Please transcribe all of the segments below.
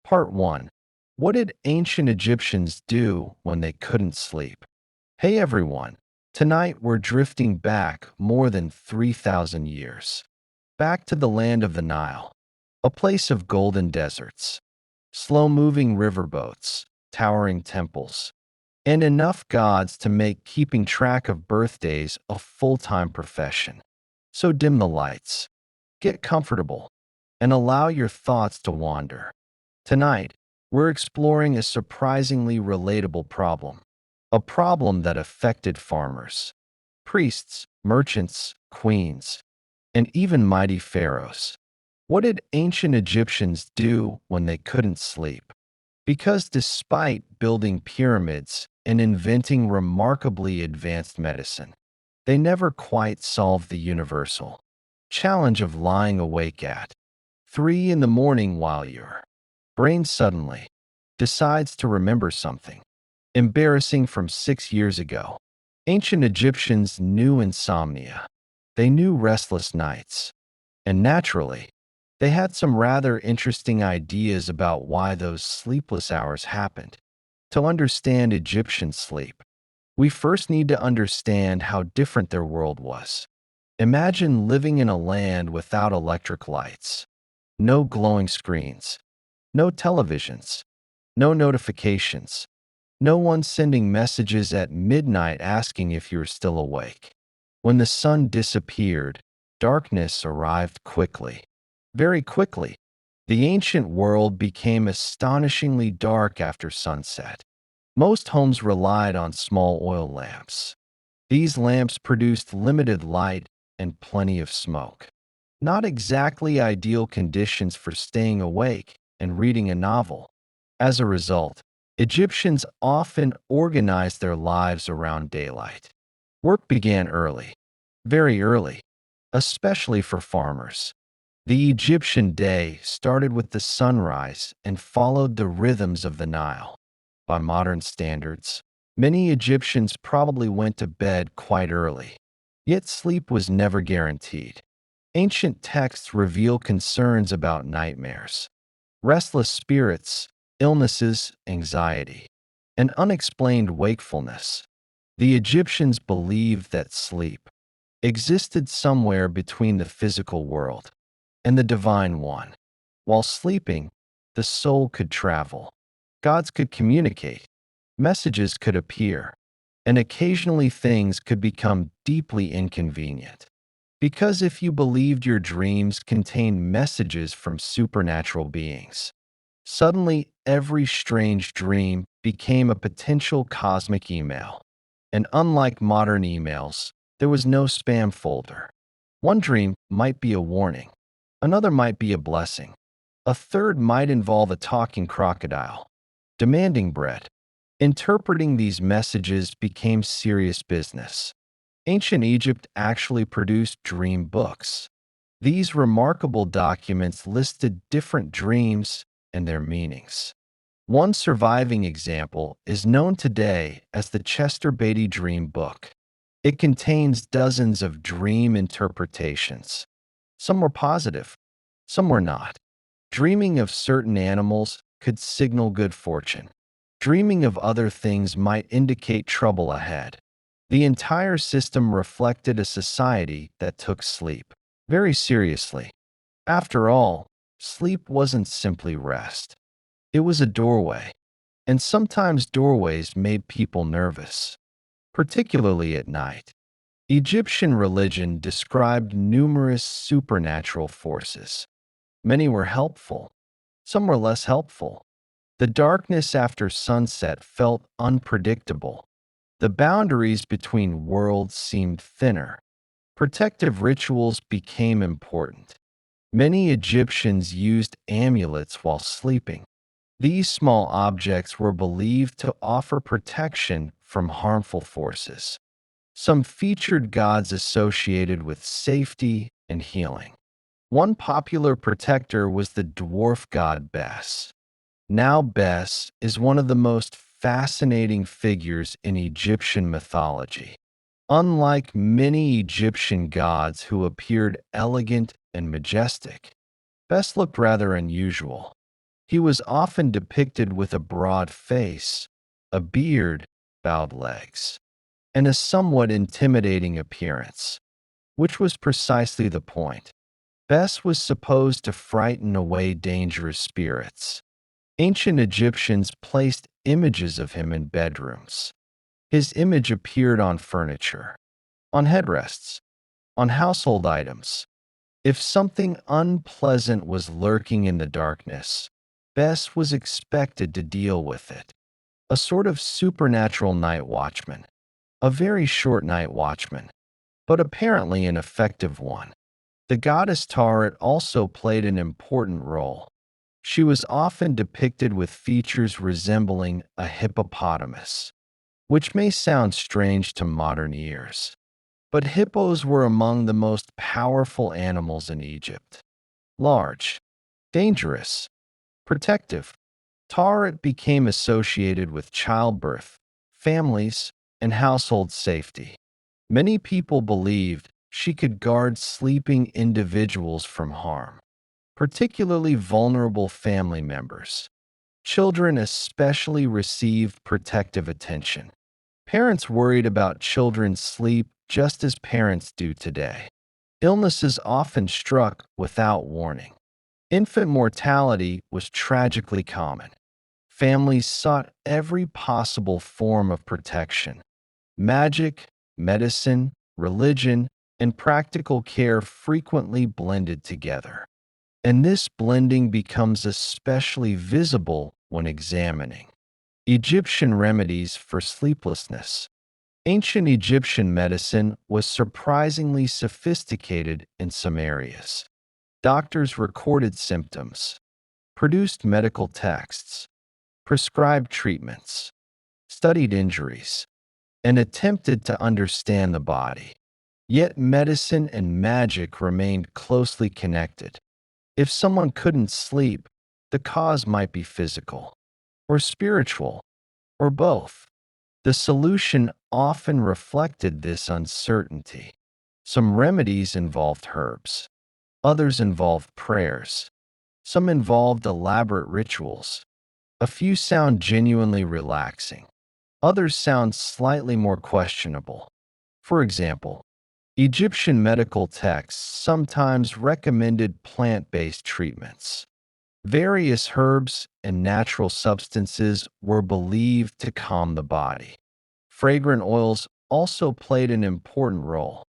Part 1. What did ancient Egyptians do when they couldn't sleep? Hey everyone. Tonight we're drifting back more than 3,000 years. Back to the land of the Nile, a place of golden deserts, slow-moving riverboats, towering temples, and enough gods to make keeping track of birthdays a full-time profession. So dim the lights, get comfortable, and allow your thoughts to wander. Tonight, we're exploring a surprisingly relatable problem, a problem that affected farmers, priests, merchants, queens, and even mighty pharaohs. What did ancient Egyptians do when they couldn't sleep? Because despite building pyramids and inventing remarkably advanced medicine, they never quite solved the universal challenge of lying awake at 3 in the morning while your brain suddenly decides to remember something embarrassing from 6 years ago. Ancient Egyptians knew insomnia. They knew restless nights. And naturally, they had some rather interesting ideas about why those sleepless hours happened. To understand Egyptian sleep, we first need to understand how different their world was. Imagine living in a land without electric lights, no glowing screens, no televisions, no notifications, no one sending messages at midnight asking if you're still awake. When the sun disappeared, darkness arrived quickly. Very quickly, the ancient world became astonishingly dark after sunset. Most homes relied on small oil lamps. These lamps produced limited light and plenty of smoke. Not exactly ideal conditions for staying awake and reading a novel. As a result, Egyptians often organized their lives around daylight. Work began early, very early, especially for farmers. The Egyptian day started with the sunrise and followed the rhythms of the Nile. By modern standards, many Egyptians probably went to bed quite early, yet sleep was never guaranteed. Ancient texts reveal concerns about nightmares, restless spirits, illnesses, anxiety, and unexplained wakefulness. The Egyptians believed that sleep existed somewhere between the physical world and the divine one. While sleeping, the soul could travel, gods could communicate, messages could appear, and occasionally things could become deeply inconvenient. Because if you believed your dreams contained messages from supernatural beings, suddenly every strange dream became a potential cosmic email. And unlike modern emails, there was no spam folder. One dream might be a warning, another might be a blessing, a third might involve a talking crocodile, demanding bread. Interpreting these messages became serious business. Ancient Egypt actually produced dream books. These remarkable documents listed different dreams and their meanings. One surviving example is known today as the Chester Beatty Dream Book. It contains dozens of dream interpretations. Some were positive, some were not. Dreaming of certain animals could signal good fortune. Dreaming of other things might indicate trouble ahead. The entire system reflected a society that took sleep very seriously. After all, sleep wasn't simply rest. It was a doorway, and sometimes doorways made people nervous, particularly at night. Egyptian religion described numerous supernatural forces. Many were helpful, some were less helpful. The darkness after sunset felt unpredictable. The boundaries between worlds seemed thinner. Protective rituals became important. Many Egyptians used amulets while sleeping. These small objects were believed to offer protection from harmful forces. Some featured gods associated with safety and healing. One popular protector was the dwarf god Bes. Now, Bes is one of the most fascinating figures in Egyptian mythology. Unlike many Egyptian gods who appeared elegant and majestic, Bes looked rather unusual. He was often depicted with a broad face, a beard, bowed legs, and a somewhat intimidating appearance, which was precisely the point. Bes was supposed to frighten away dangerous spirits. Ancient Egyptians placed images of him in bedrooms. His image appeared on furniture, on headrests, on household items. If something unpleasant was lurking in the darkness, Bes was expected to deal with it. A sort of supernatural night watchman. A very short night watchman, but apparently an effective one. The goddess Taret also played an important role. She was often depicted with features resembling a hippopotamus, which may sound strange to modern ears. But hippos were among the most powerful animals in Egypt. Large, dangerous, protective. Taret became associated with childbirth, families, and household safety. Many people believed she could guard sleeping individuals from harm, particularly vulnerable family members. Children especially received protective attention. Parents worried about children's sleep just as parents do today. Illnesses often struck without warning. Infant mortality was tragically common. Families sought every possible form of protection. Magic, medicine, religion, and practical care frequently blended together. And this blending becomes especially visible when examining Egyptian remedies for sleeplessness. Ancient Egyptian medicine was surprisingly sophisticated in some areas. Doctors recorded symptoms, produced medical texts, prescribed treatments, studied injuries, and attempted to understand the body. Yet medicine and magic remained closely connected. If someone couldn't sleep, the cause might be physical, or spiritual, or both. The solution often reflected this uncertainty. Some remedies involved herbs, others involved prayers, some involved elaborate rituals. A few sound genuinely relaxing, others sound slightly more questionable. For example, Egyptian medical texts sometimes recommended plant-based treatments. Various herbs and natural substances were believed to calm the body. Fragrant oils also played an important role.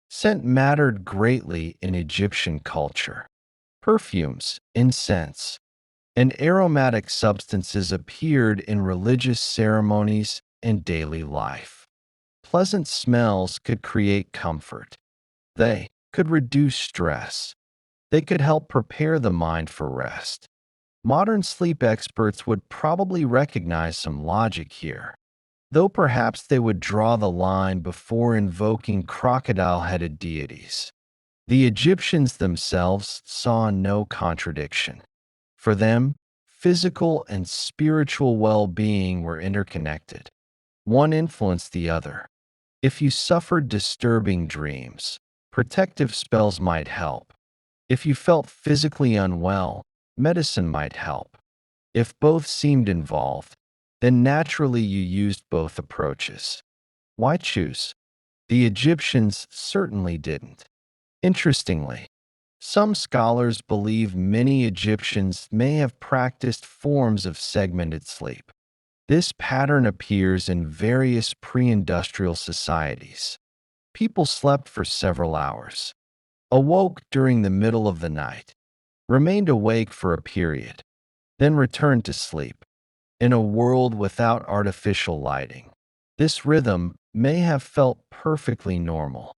Scent mattered greatly in Egyptian culture. Perfumes, incense, and aromatic substances appeared in religious ceremonies and daily life. Pleasant smells could create comfort. They could reduce stress. They could help prepare the mind for rest. Modern sleep experts would probably recognize some logic here, though perhaps they would draw the line before invoking crocodile-headed deities. The Egyptians themselves saw no contradiction. For them, physical and spiritual well-being were interconnected. One influenced the other. If you suffered disturbing dreams, protective spells might help. If you felt physically unwell, medicine might help. If both seemed involved, then naturally you used both approaches. Why choose? The Egyptians certainly didn't. Interestingly, some scholars believe many Egyptians may have practiced forms of segmented sleep. This pattern appears in various pre-industrial societies. People slept for several hours, awoke during the middle of the night, remained awake for a period, then returned to sleep. In a world without artificial lighting, this rhythm may have felt perfectly normal.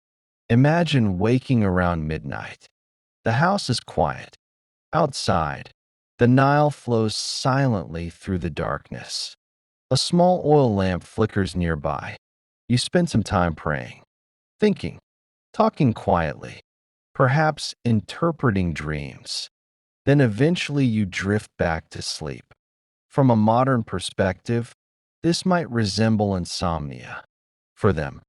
Imagine waking around midnight. The house is quiet. Outside, the Nile flows silently through the darkness. A small oil lamp flickers nearby. You spend some time praying, thinking, talking quietly, perhaps interpreting dreams. Then eventually you drift back to sleep. From a modern perspective, this might resemble insomnia. For them,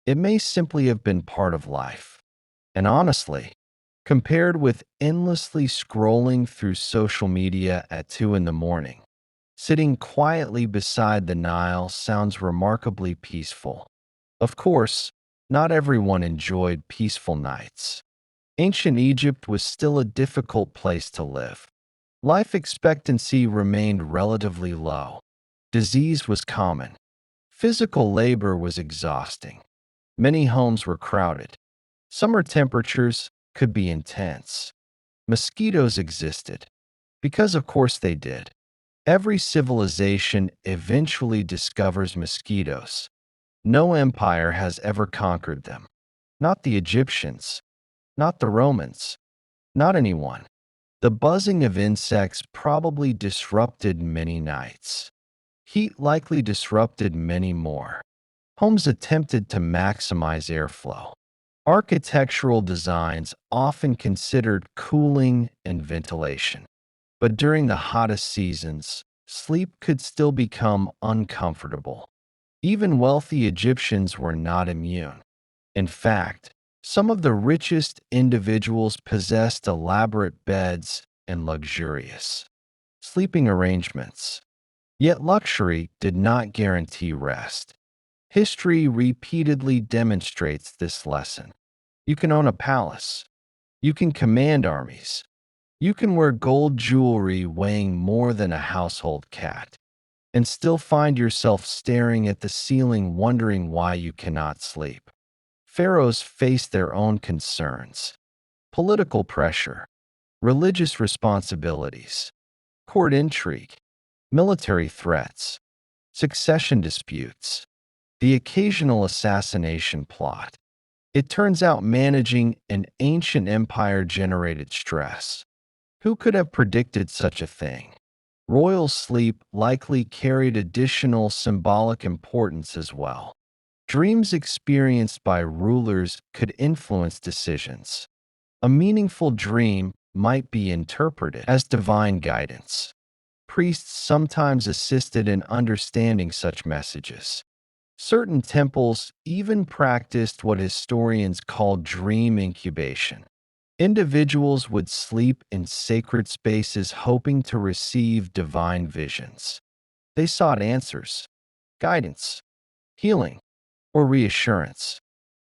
it may simply have been part of life. And honestly, compared with endlessly scrolling through social media at 2 in the morning. Sitting quietly beside the Nile sounds remarkably peaceful. Of course, not everyone enjoyed peaceful nights. Ancient Egypt was still a difficult place to live. Life expectancy remained relatively low. Disease was common. Physical labor was exhausting. Many homes were crowded. Summer temperatures could be intense. Mosquitoes existed, because of course they did. Every civilization eventually discovers mosquitoes. No empire has ever conquered them. Not the Egyptians, not the Romans, not anyone. The buzzing of insects probably disrupted many nights. Heat likely disrupted many more. Homes attempted to maximize airflow. Architectural designs often considered cooling and ventilation. But during the hottest seasons, sleep could still become uncomfortable. Even wealthy Egyptians were not immune. In fact, some of the richest individuals possessed elaborate beds and luxurious sleeping arrangements. Yet luxury did not guarantee rest. History repeatedly demonstrates this lesson. You can own a palace. You can command armies. You can wear gold jewelry weighing more than a household cat, and still find yourself staring at the ceiling wondering why you cannot sleep. Pharaohs faced their own concerns: political pressure, religious responsibilities, court intrigue, military threats, succession disputes, the occasional assassination plot. It turns out managing an ancient empire generated stress. Who could have predicted such a thing? Royal sleep likely carried additional symbolic importance as well. Dreams experienced by rulers could influence decisions. A meaningful dream might be interpreted as divine guidance. Priests sometimes assisted in understanding such messages. Certain temples even practiced what historians call dream incubation. Individuals would sleep in sacred spaces hoping to receive divine visions. They sought answers, guidance, healing, or reassurance,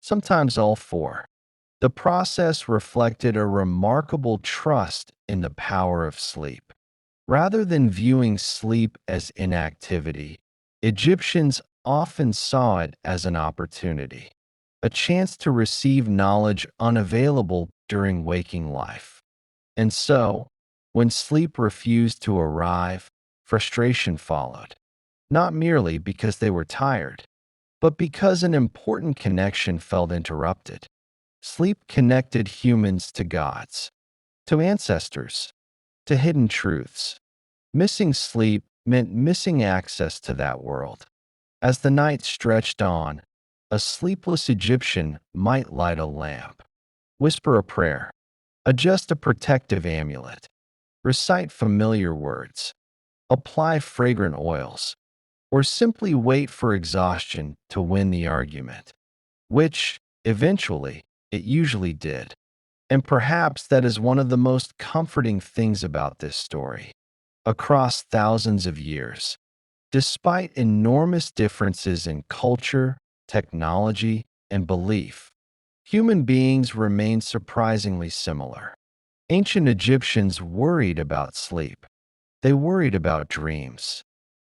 sometimes all four. The process reflected a remarkable trust in the power of sleep. Rather than viewing sleep as inactivity, Egyptians often saw it as an opportunity, a chance to receive knowledge unavailable during waking life. And so, when sleep refused to arrive, frustration followed, not merely because they were tired, but because an important connection felt interrupted. Sleep connected humans to gods, to ancestors, to hidden truths. Missing sleep meant missing access to that world. As the night stretched on, a sleepless Egyptian might light a lamp, whisper a prayer, adjust a protective amulet, recite familiar words, apply fragrant oils, or simply wait for exhaustion to win the argument, which, eventually, it usually did. And perhaps that is one of the most comforting things about this story. Across thousands of years, despite enormous differences in culture, technology, and belief, human beings remain surprisingly similar. Ancient Egyptians worried about sleep. They worried about dreams.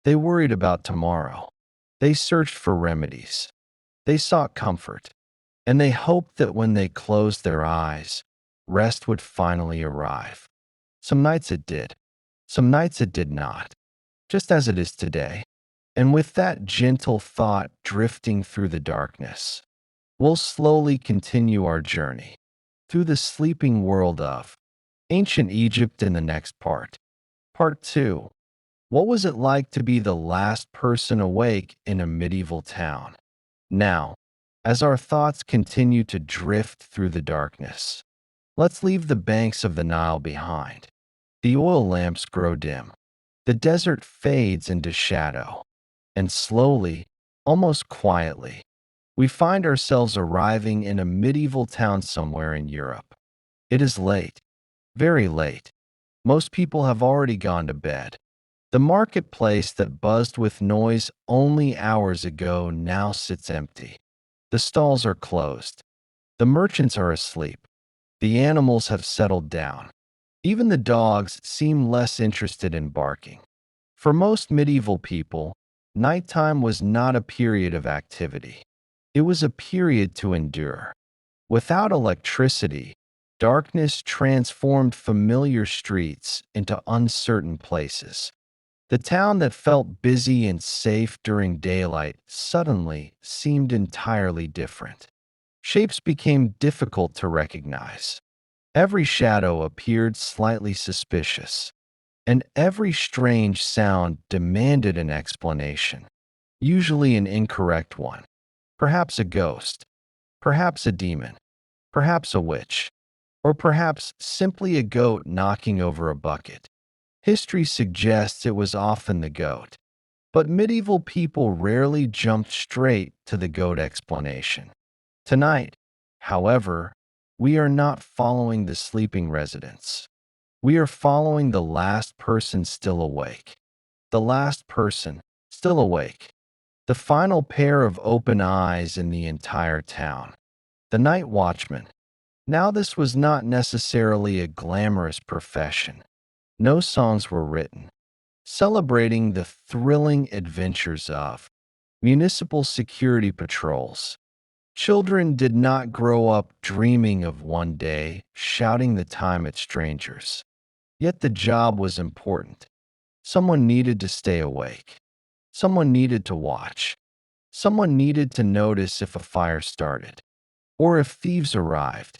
They worried about tomorrow. They searched for remedies. They sought comfort. And they hoped that when they closed their eyes, rest would finally arrive. Some nights it did. Some nights it did not, just as it is today. And with that gentle thought drifting through the darkness, we'll slowly continue our journey through the sleeping world of ancient Egypt in the next part. Part 2. What was it like to be the last person awake in a medieval town? Now, as our thoughts continue to drift through the darkness, let's leave the banks of the Nile behind. The oil lamps grow dim. The desert fades into shadow. And slowly, almost quietly, we find ourselves arriving in a medieval town somewhere in Europe. It is late, very late. Most people have already gone to bed. The marketplace that buzzed with noise only hours ago now sits empty. The stalls are closed. The merchants are asleep. The animals have settled down. Even the dogs seem less interested in barking. For most medieval people, nighttime was not a period of activity. It was a period to endure. Without electricity, darkness transformed familiar streets into uncertain places. The town that felt busy and safe during daylight suddenly seemed entirely different. Shapes became difficult to recognize. Every shadow appeared slightly suspicious, and every strange sound demanded an explanation, usually an incorrect one. Perhaps a ghost, perhaps a demon, perhaps a witch, or perhaps simply a goat knocking over a bucket. History suggests it was often the goat, but medieval people rarely jumped straight to the goat explanation. Tonight, however, we are not following the sleeping residents. We are following the last person still awake. The last person still awake. The final pair of open eyes in the entire town. The night watchman. Now, this was not necessarily a glamorous profession. No songs were written, celebrating the thrilling adventures of municipal security patrols. Children did not grow up dreaming of one day shouting the time at strangers. Yet the job was important. Someone needed to stay awake. Someone needed to watch. Someone needed to notice if a fire started, or if thieves arrived,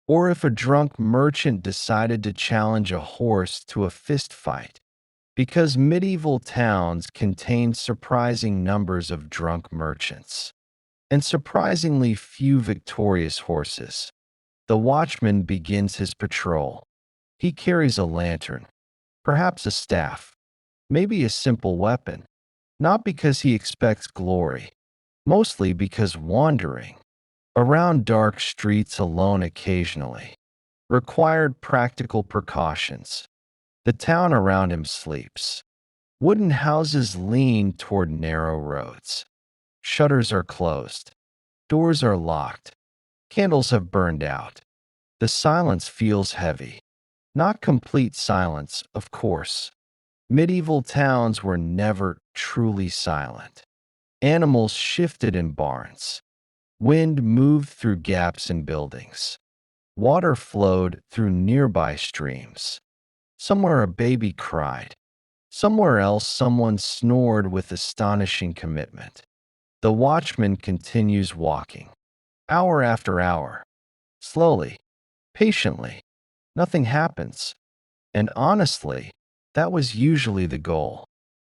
or if a drunk merchant decided to challenge a horse to a fist fight. Because medieval towns contained surprising numbers of drunk merchants and surprisingly few victorious horses, the watchman begins his patrol. He carries a lantern, perhaps a staff, maybe a simple weapon, not because he expects glory, mostly because wandering around dark streets alone occasionally required practical precautions. The town around him sleeps. Wooden houses lean toward narrow roads. Shutters are closed. Doors are locked. Candles have burned out. The silence feels heavy. Not complete silence, of course. Medieval towns were never truly silent. Animals shifted in barns. Wind moved through gaps in buildings. Water flowed through nearby streams. Somewhere a baby cried. Somewhere else someone snored with astonishing commitment. The watchman continues walking, hour after hour, slowly, patiently. Nothing happens. And honestly, that was usually the goal.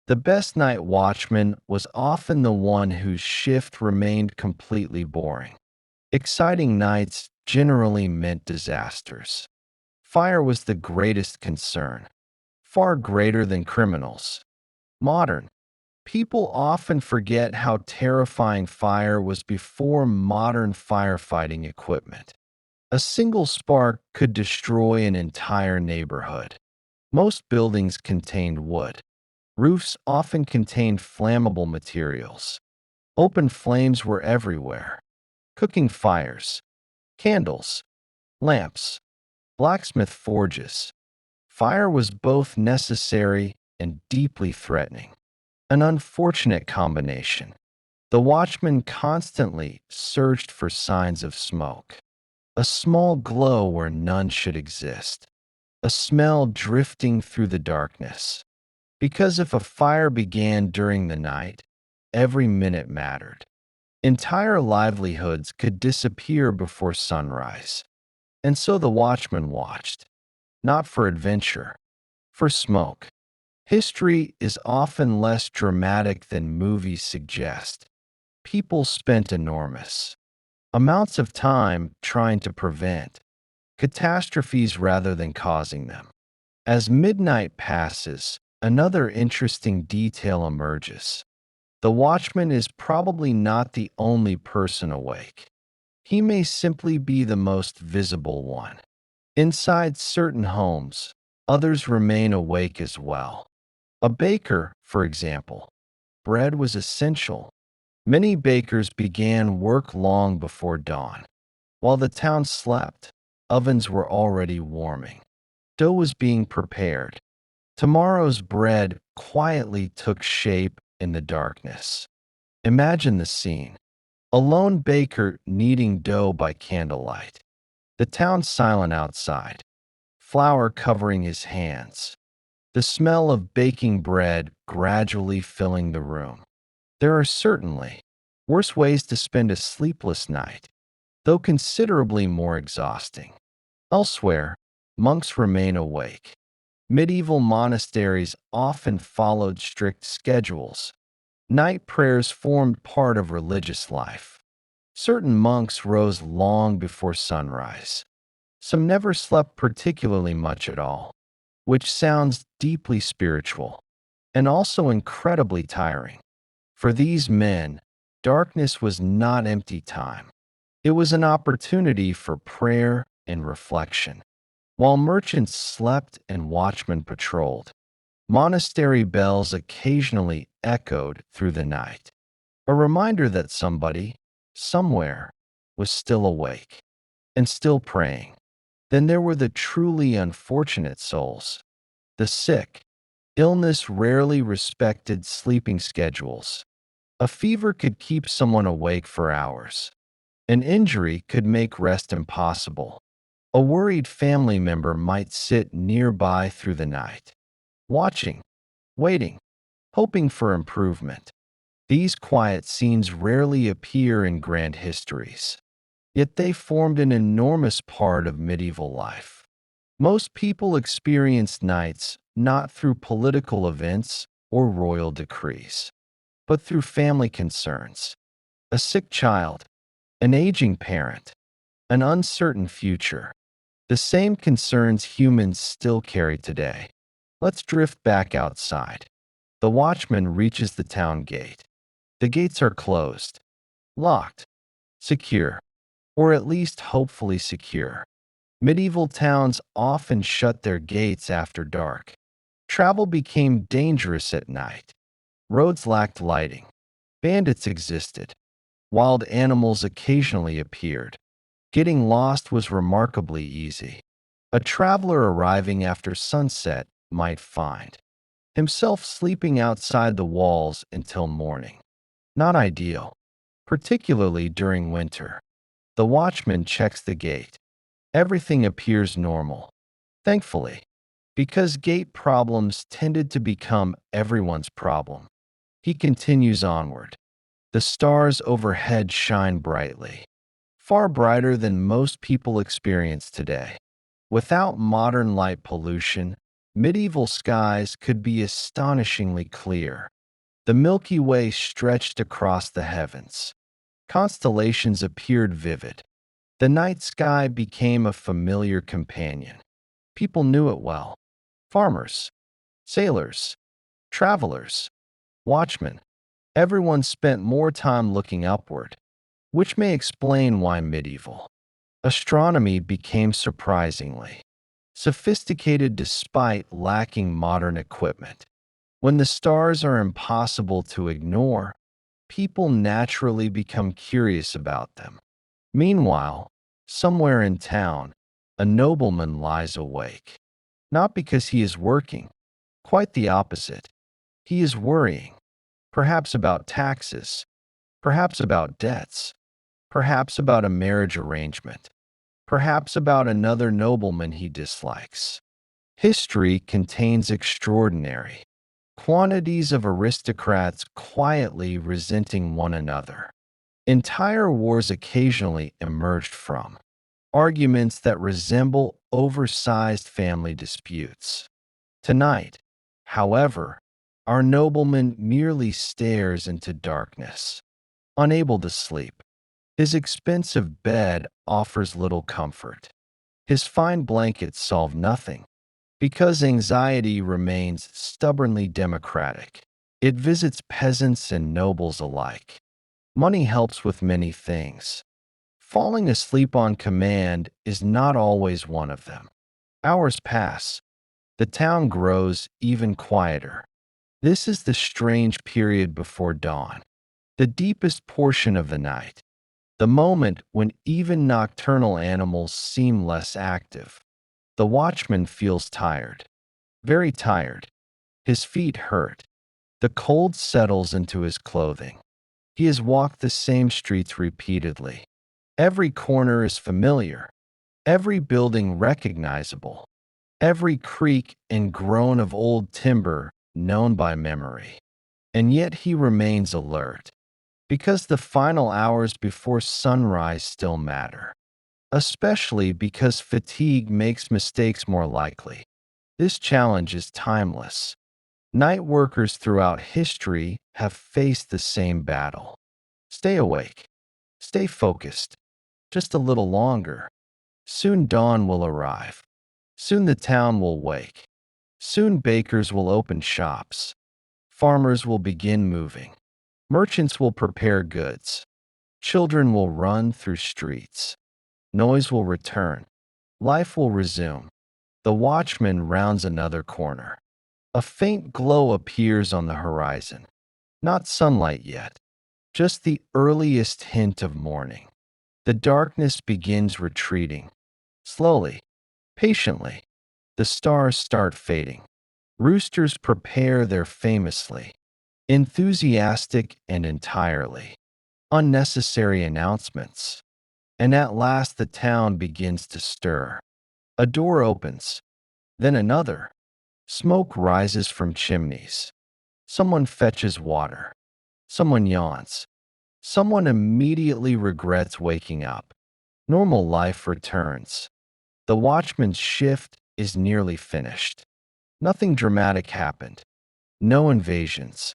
The best night watchman was often the one whose shift remained completely boring. Exciting nights generally meant disasters. Fire was the greatest concern, far greater than criminals. Modern people often forget how terrifying fire was before modern firefighting equipment. A single spark could destroy an entire neighborhood. Most buildings contained wood. Roofs often contained flammable materials. Open flames were everywhere. Cooking fires, candles, lamps, blacksmith forges. Fire was both necessary and deeply threatening. An unfortunate combination. The watchman constantly searched for signs of smoke. A small glow where none should exist. A smell drifting through the darkness. Because if a fire began during the night, every minute mattered. Entire livelihoods could disappear before sunrise. And so the watchman watched, not for adventure, for smoke. History is often less dramatic than movies suggest. People spent enormous amounts of time trying to prevent catastrophes rather than causing them. As midnight passes, another interesting detail emerges. The watchman is probably not the only person awake. He may simply be the most visible one. Inside certain homes, others remain awake as well. A baker, for example, bread was essential. Many bakers began work long before dawn. While the town slept, ovens were already warming. Dough was being prepared. Tomorrow's bread quietly took shape in the darkness. Imagine the scene. A lone baker kneading dough by candlelight. The town silent outside, flour covering his hands. The smell of baking bread gradually filling the room. There are certainly worse ways to spend a sleepless night, though considerably more exhausting. Elsewhere, monks remain awake. Medieval monasteries often followed strict schedules. Night prayers formed part of religious life. Certain monks rose long before sunrise. Some never slept particularly much at all, which sounds deeply spiritual and also incredibly tiring. For these men, darkness was not empty time. It was an opportunity for prayer and reflection. While merchants slept and watchmen patrolled, monastery bells occasionally echoed through the night, a reminder that somebody, somewhere, was still awake and still praying. Then there were the truly unfortunate souls, the sick. Illness rarely respected sleeping schedules. A fever could keep someone awake for hours. An injury could make rest impossible. A worried family member might sit nearby through the night, watching, waiting, hoping for improvement. These quiet scenes rarely appear in grand histories, yet they formed an enormous part of medieval life. Most people experienced nights not through political events or royal decrees, but through family concerns, a sick child, an aging parent, an uncertain future. The same concerns humans still carry today. Let's drift back outside. The watchman reaches the town gate. The gates are closed, locked, secure, or at least hopefully secure. Medieval towns often shut their gates after dark. Travel became dangerous at night. Roads lacked lighting. Bandits existed. Wild animals occasionally appeared. Getting lost was remarkably easy. A traveler arriving after sunset might find himself sleeping outside the walls until morning. Not ideal, particularly during winter. The watchman checks the gate. Everything appears normal. Thankfully, because gate problems tended to become everyone's problem. He continues onward. The stars overhead shine brightly, far brighter than most people experience today. Without modern light pollution, medieval skies could be astonishingly clear. The Milky Way stretched across the heavens. Constellations appeared vivid. The night sky became a familiar companion. People knew it well. Farmers, sailors, travelers, watchmen. Everyone spent more time looking upward, which may explain why medieval astronomy became surprisingly sophisticated despite lacking modern equipment. When the stars are impossible to ignore, people naturally become curious about them. Meanwhile, somewhere in town, a nobleman lies awake. Not because he is working, quite the opposite. He is worrying, perhaps about taxes, perhaps about debts, perhaps about a marriage arrangement, perhaps about another nobleman he dislikes. History contains extraordinary quantities of aristocrats quietly resenting one another. Entire wars occasionally emerged from arguments that resemble oversized family disputes. Tonight, however, our nobleman merely stares into darkness, unable to sleep. His expensive bed offers little comfort. His fine blankets solve nothing, because anxiety remains stubbornly democratic. It visits peasants and nobles alike. Money helps with many things. Falling asleep on command is not always one of them. Hours pass. The town grows even quieter. This is the strange period before dawn, the deepest portion of the night, the moment when even nocturnal animals seem less active. The watchman feels tired, very tired. His feet hurt. The cold settles into his clothing. He has walked the same streets repeatedly. Every corner is familiar, every building recognizable, every creak and groan of old timber known by memory. And yet he remains alert, because the final hours before sunrise still matter, especially because fatigue makes mistakes more likely. This challenge is timeless. Night workers throughout history have faced the same battle. Stay awake. Stay focused. Just a little longer. Soon dawn will arrive. Soon the town will wake. Soon bakers will open shops. Farmers will begin moving. Merchants will prepare goods. Children will run through streets. Noise will return. Life will resume. The watchman rounds another corner. A faint glow appears on the horizon. Not sunlight yet, just the earliest hint of morning. The darkness begins retreating. Slowly, patiently, the stars start fading. Roosters prepare their famously, enthusiastic and entirely unnecessary announcements. And at last the town begins to stir. A door opens, then another. Smoke rises from chimneys. Someone fetches water. Someone yawns. Someone immediately regrets waking up. Normal life returns. The watchman's shift is nearly finished. Nothing dramatic happened. No invasions.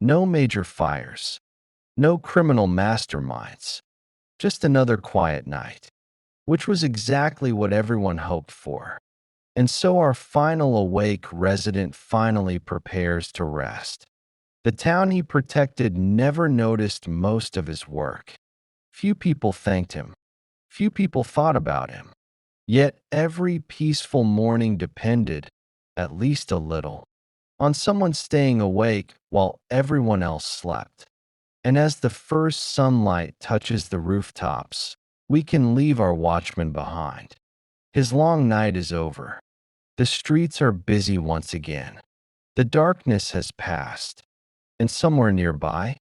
No major fires. No criminal masterminds. Just another quiet night, which was exactly what everyone hoped for. And so our final awake resident finally prepares to rest. The town he protected never noticed most of his work. Few people thanked him. Few people thought about him. Yet every peaceful morning depended, at least a little, on someone staying awake while everyone else slept. And as the first sunlight touches the rooftops, we can leave our watchman behind. His long night is over. The streets are busy once again. The darkness has passed. And somewhere nearby,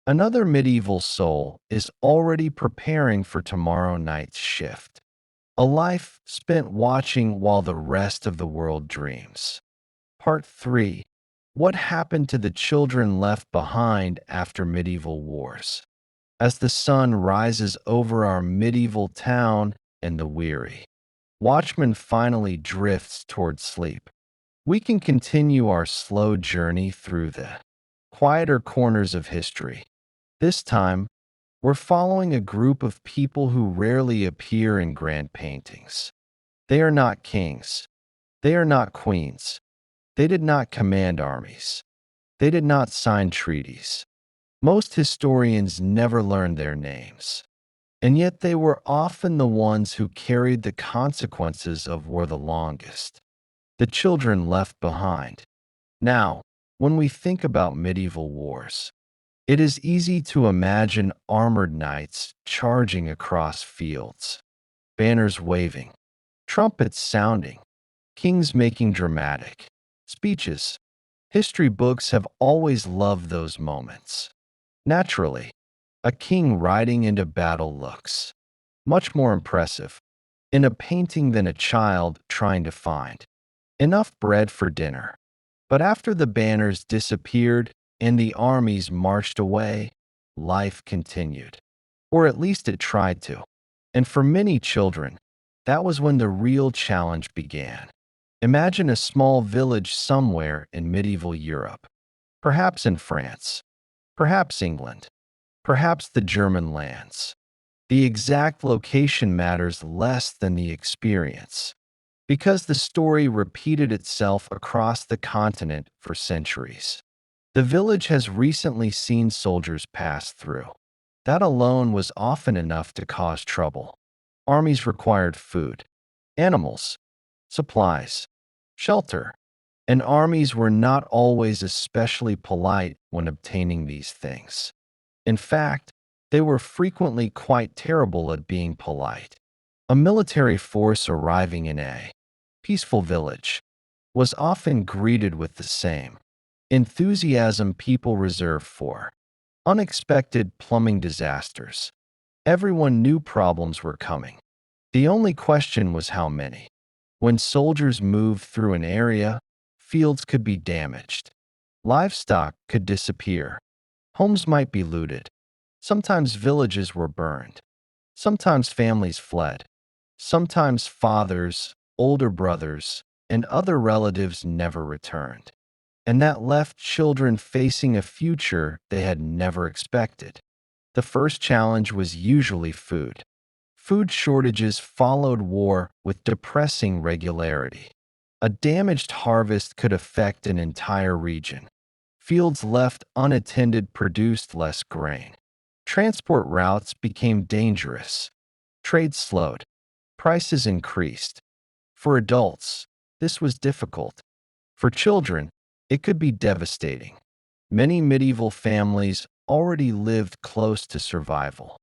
another medieval soul is already preparing for tomorrow night's shift. A life spent watching while the rest of the world dreams. Part 3. What happened to the children left behind after medieval wars? As the sun rises over our medieval town and the weary watchman finally drifts toward sleep, we can continue our slow journey through the quieter corners of history. This time, we're following a group of people who rarely appear in grand paintings. They are not kings. They are not queens. They did not command armies. They did not sign treaties. Most historians never learned their names. And yet they were often the ones who carried the consequences of war the longest. The children left behind. Now, when we think about medieval wars, it is easy to imagine armored knights charging across fields, banners waving, trumpets sounding, kings making dramatic speeches. History books have always loved those moments. Naturally, a king riding into battle looks much more impressive in a painting than a child trying to find enough bread for dinner. But after the banners disappeared and the armies marched away, life continued. Or at least it tried to. And for many children, that was when the real challenge began. Imagine a small village somewhere in medieval Europe, perhaps in France, perhaps England, perhaps the German lands. The exact location matters less than the experience, because the story repeated itself across the continent for centuries. The village has recently seen soldiers pass through. That alone was often enough to cause trouble. Armies required food, animals, supplies, shelter, and armies were not always especially polite when obtaining these things. In fact, they were frequently quite terrible at being polite. A military force arriving in a peaceful village was often greeted with the same enthusiasm people reserve for unexpected plumbing disasters. Everyone knew problems were coming. The only question was how many. When soldiers moved through an area, fields could be damaged, livestock could disappear, homes might be looted. Sometimes villages were burned. Sometimes families fled. Sometimes fathers, older brothers, and other relatives never returned. And that left children facing a future they had never expected. The first challenge was usually food. Food shortages followed war with depressing regularity. A damaged harvest could affect an entire region. Fields left unattended produced less grain. Transport routes became dangerous. Trade slowed. Prices increased. For adults, this was difficult. For children, it could be devastating. Many medieval families already lived close to survival.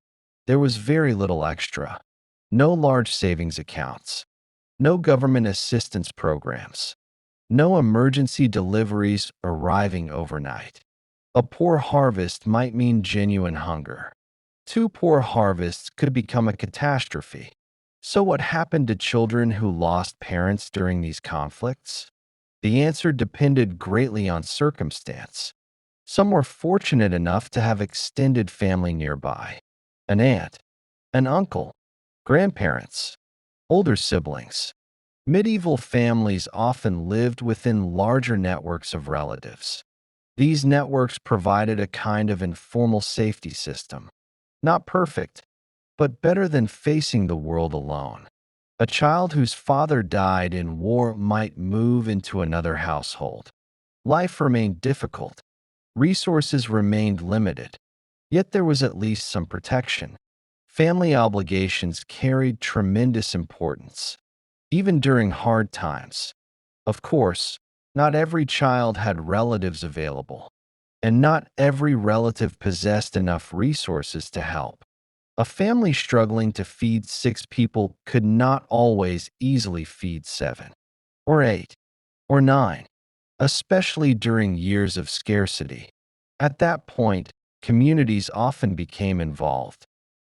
There was very little extra. No large savings accounts. No government assistance programs. No emergency deliveries arriving overnight. A poor harvest might mean genuine hunger. Two poor harvests could become a catastrophe. So, what happened to children who lost parents during these conflicts? The answer depended greatly on circumstance. Some were fortunate enough to have extended family nearby: an aunt, an uncle, grandparents, older siblings. Medieval families often lived within larger networks of relatives. These networks provided a kind of informal safety system. Not perfect, but better than facing the world alone. A child whose father died in war might move into another household. Life remained difficult. Resources remained limited. Yet there was at least some protection. Family obligations carried tremendous importance, even during hard times. Of course, not every child had relatives available, and not every relative possessed enough resources to help. A family struggling to feed 6 people could not always easily feed 7, or 8, or 9, especially during years of scarcity. At that point, communities often became involved.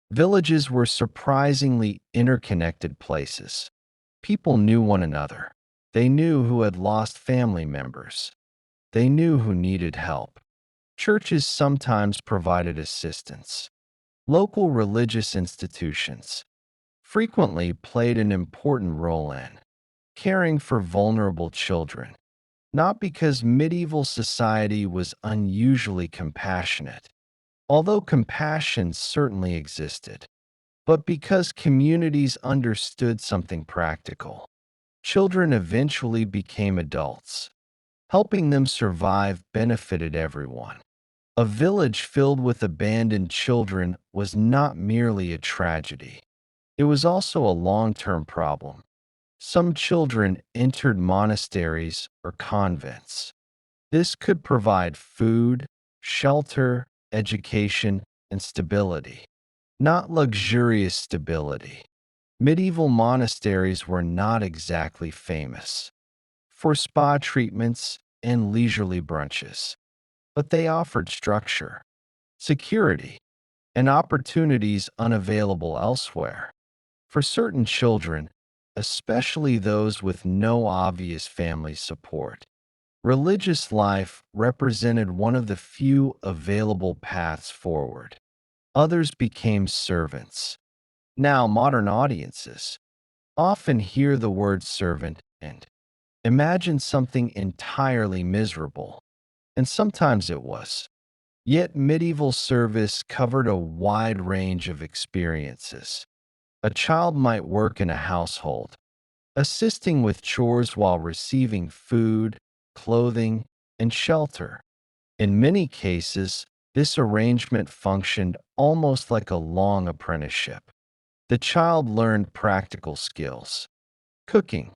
Villages were surprisingly interconnected places. People knew one another. They knew who had lost family members. They knew who needed help. Churches sometimes provided assistance. Local religious institutions frequently played an important role in caring for vulnerable children, not because medieval society was unusually compassionate, although compassion certainly existed, but because communities understood something practical. Children eventually became adults. Helping them survive benefited everyone. A village filled with abandoned children was not merely a tragedy. It was also a long-term problem. Some children entered monasteries or convents. This could provide food, shelter, education, and stability. Not luxurious stability. Medieval monasteries were not exactly famous for spa treatments and leisurely brunches, but they offered structure, security, and opportunities unavailable elsewhere. For certain children, especially those with no obvious family support, religious life represented one of the few available paths forward. Others became servants. Now, modern audiences often hear the word servant and imagine something entirely miserable, and sometimes it was. Yet medieval service covered a wide range of experiences. A child might work in a household, assisting with chores while receiving food, clothing, and shelter. In many cases, This arrangement functioned almost like a long apprenticeship. The child learned practical skills: cooking,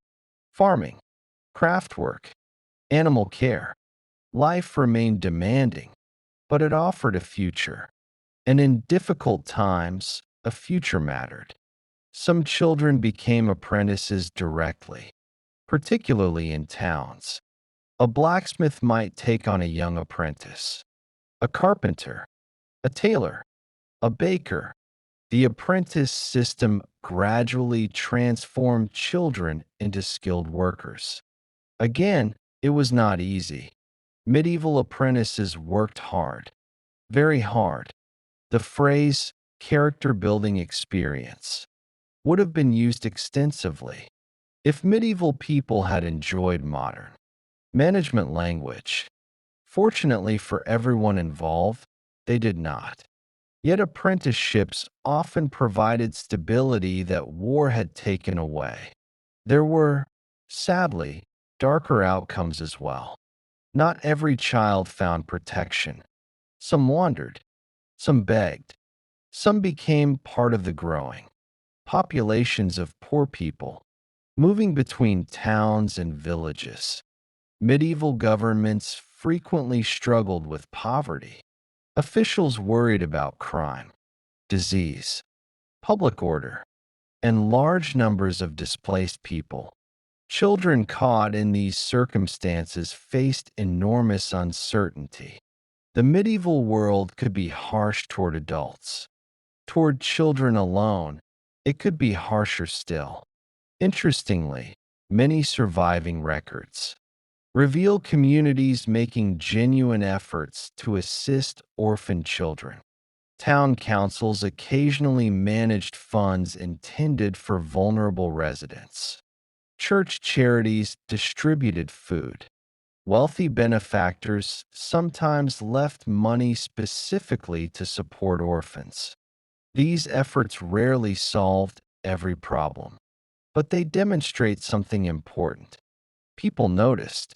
farming, craft work, animal care. Life remained demanding, but it offered a future. And in difficult times, a future mattered. Some children became apprentices directly, particularly in towns. A blacksmith might take on a young apprentice, a carpenter, a tailor, a baker. The apprentice system gradually transformed children into skilled workers. Again, it was not easy. Medieval apprentices worked hard, very hard. The phrase character building experience would have been used extensively if medieval people had enjoyed modern management language. Fortunately for everyone involved, they did not. Yet apprenticeships often provided stability that war had taken away. There were, sadly, darker outcomes as well. Not every child found protection. Some wandered, some begged, some became part of the growing populations of poor people, moving between towns and villages. Medieval governments frequently struggled with poverty. Officials worried about crime, disease, public order, and large numbers of displaced people. Children caught in these circumstances faced enormous uncertainty. The medieval world could be harsh toward adults. Toward children alone, it could be harsher still. Interestingly, many surviving records reveal communities making genuine efforts to assist orphan children. Town councils occasionally managed funds intended for vulnerable residents. Church charities distributed food. Wealthy benefactors sometimes left money specifically to support orphans. These efforts rarely solved every problem, but they demonstrate something important. People noticed.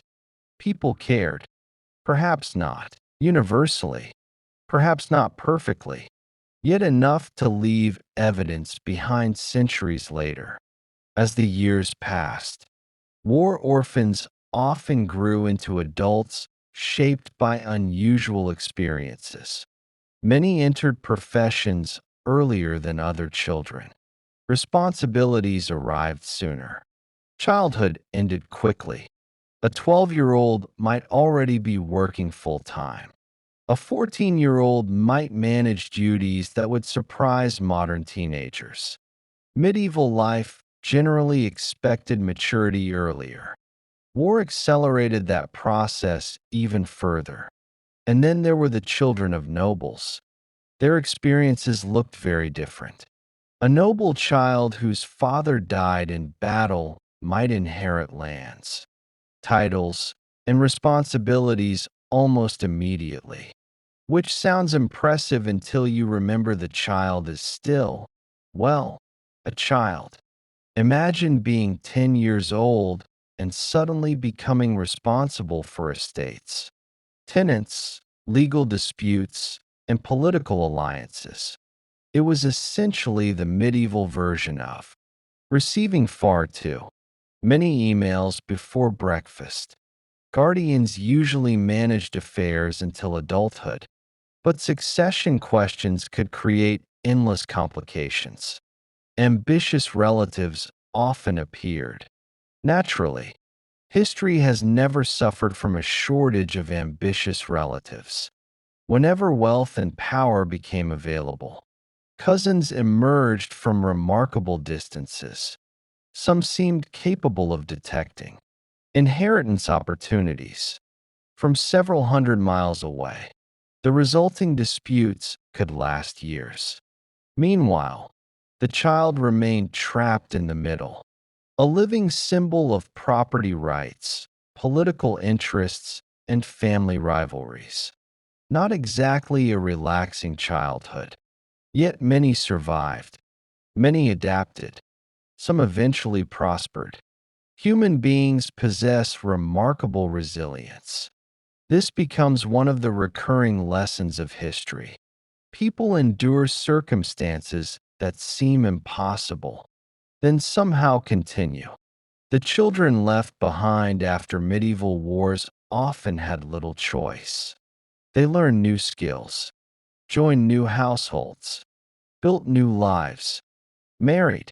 People cared. Perhaps not universally, perhaps not perfectly, yet enough to leave evidence behind centuries later. As the years passed, war orphans often grew into adults shaped by unusual experiences. Many entered professions earlier than other children. Responsibilities arrived sooner. Childhood ended quickly. A 12-year-old might already be working full-time. A 14-year-old might manage duties that would surprise modern teenagers. Medieval life generally expected maturity earlier. War accelerated that process even further. And then there were the children of nobles. Their experiences looked very different. A noble child whose father died in battle might inherit lands, titles, and responsibilities almost immediately, which sounds impressive until you remember the child is still, well, a child. Imagine being 10 years old and suddenly becoming responsible for estates, tenants, legal disputes, and political alliances. It was essentially the medieval version of receiving far too many emails before breakfast. Guardians usually managed affairs until adulthood, but succession questions could create endless complications. Ambitious relatives often appeared. Naturally, history has never suffered from a shortage of ambitious relatives. Whenever wealth and power became available, cousins emerged from remarkable distances. Some seemed capable of detecting inheritance opportunities from several hundred miles away. The resulting disputes could last years. Meanwhile, the child remained trapped in the middle, a living symbol of property rights, political interests, and family rivalries. Not exactly a relaxing childhood. Yet many survived. Many adapted. Some eventually prospered. Human beings possess remarkable resilience. This becomes one of the recurring lessons of history. People endure circumstances that seem impossible, then somehow continue. The children left behind after medieval wars often had little choice. They learned new skills, joined new households, built new lives, married,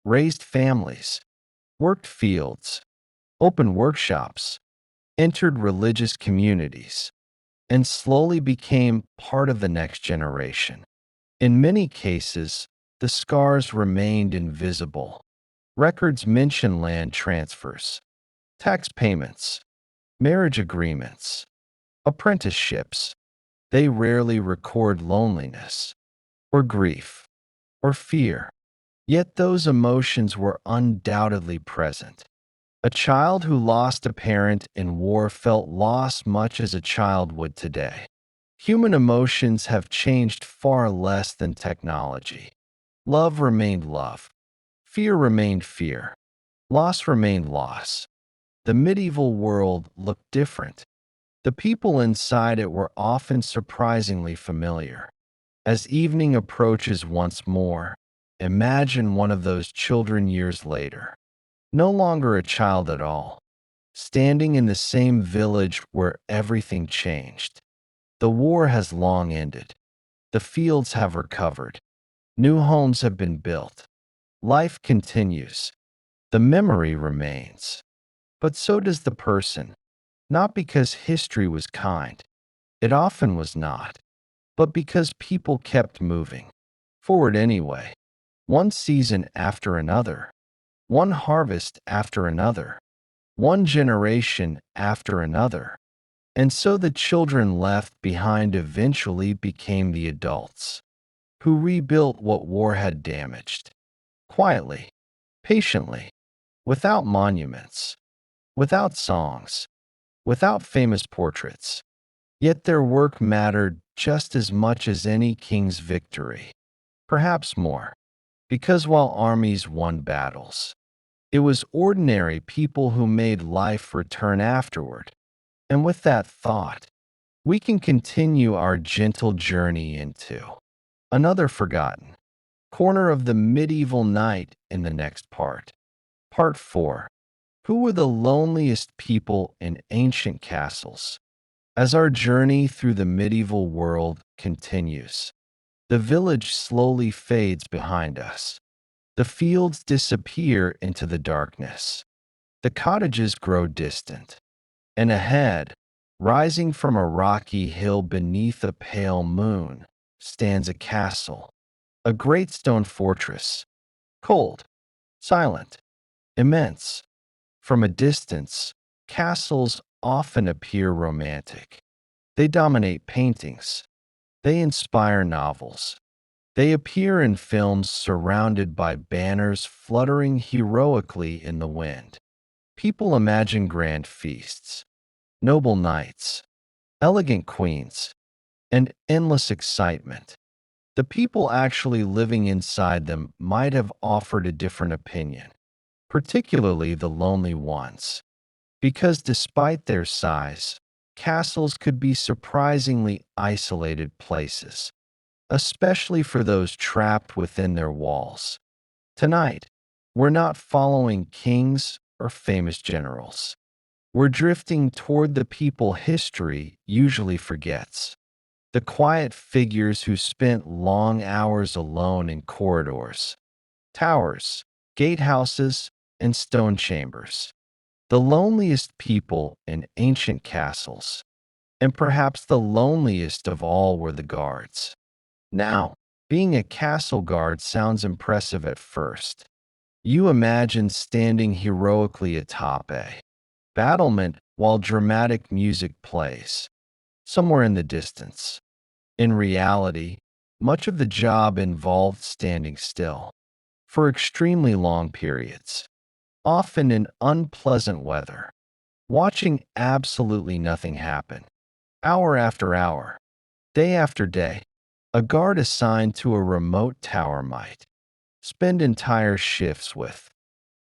raised families, worked fields, opened workshops, entered religious communities, and slowly became part of the next generation. In many cases, the scars remained invisible. Records mention land transfers, tax payments, marriage agreements, apprenticeships. They rarely record loneliness, or grief, or fear. Yet those emotions were undoubtedly present. A child who lost a parent in war felt loss much as a child would today. Human emotions have changed far less than technology. Love remained love. Fear remained fear. Loss remained loss. The medieval world looked different. The people inside it were often surprisingly familiar. As evening approaches once more, imagine one of those children years later, no longer a child at all, standing in the same village where everything changed. The war has long ended. The fields have recovered. New homes have been built. Life continues. The memory remains. But so does the person, not because history was kind. It often was not, but because people kept moving forward anyway, one season after another, one harvest after another, one generation after another. And so the children left behind eventually became the adults who rebuilt what war had damaged, quietly, patiently, without monuments, without songs, without famous portraits. Yet their work mattered just as much as any king's victory, perhaps more, because while armies won battles, it was ordinary people who made life return afterward. And with that thought, we can continue our gentle journey into another forgotten corner of the medieval night in the next part. Part 4. Who were the loneliest people in ancient castles? As our journey through the medieval world continues, the village slowly fades behind us. The fields disappear into the darkness. The cottages grow distant. And ahead, rising from a rocky hill beneath a pale moon, stands a castle, a great stone fortress, cold, silent, immense. From a distance, castles often appear romantic. They dominate paintings. They inspire novels. They appear in films surrounded by banners fluttering heroically in the wind. People imagine grand feasts, noble knights, elegant queens, and endless excitement. The people actually living inside them might have offered a different opinion, particularly the lonely ones, because despite their size, castles could be surprisingly isolated places, especially for those trapped within their walls. Tonight, we're not following kings or famous generals. We're drifting toward the people history usually forgets. The quiet figures who spent long hours alone in corridors, towers, gatehouses, and stone chambers. The loneliest people in ancient castles, and perhaps the loneliest of all were the guards. Now, being a castle guard sounds impressive at first. You imagine standing heroically atop a battlement while dramatic music plays, somewhere in the distance. In reality, much of the job involved standing still for extremely long periods, often in unpleasant weather, watching absolutely nothing happen. Hour after hour, day after day, a guard assigned to a remote tower might spend entire shifts with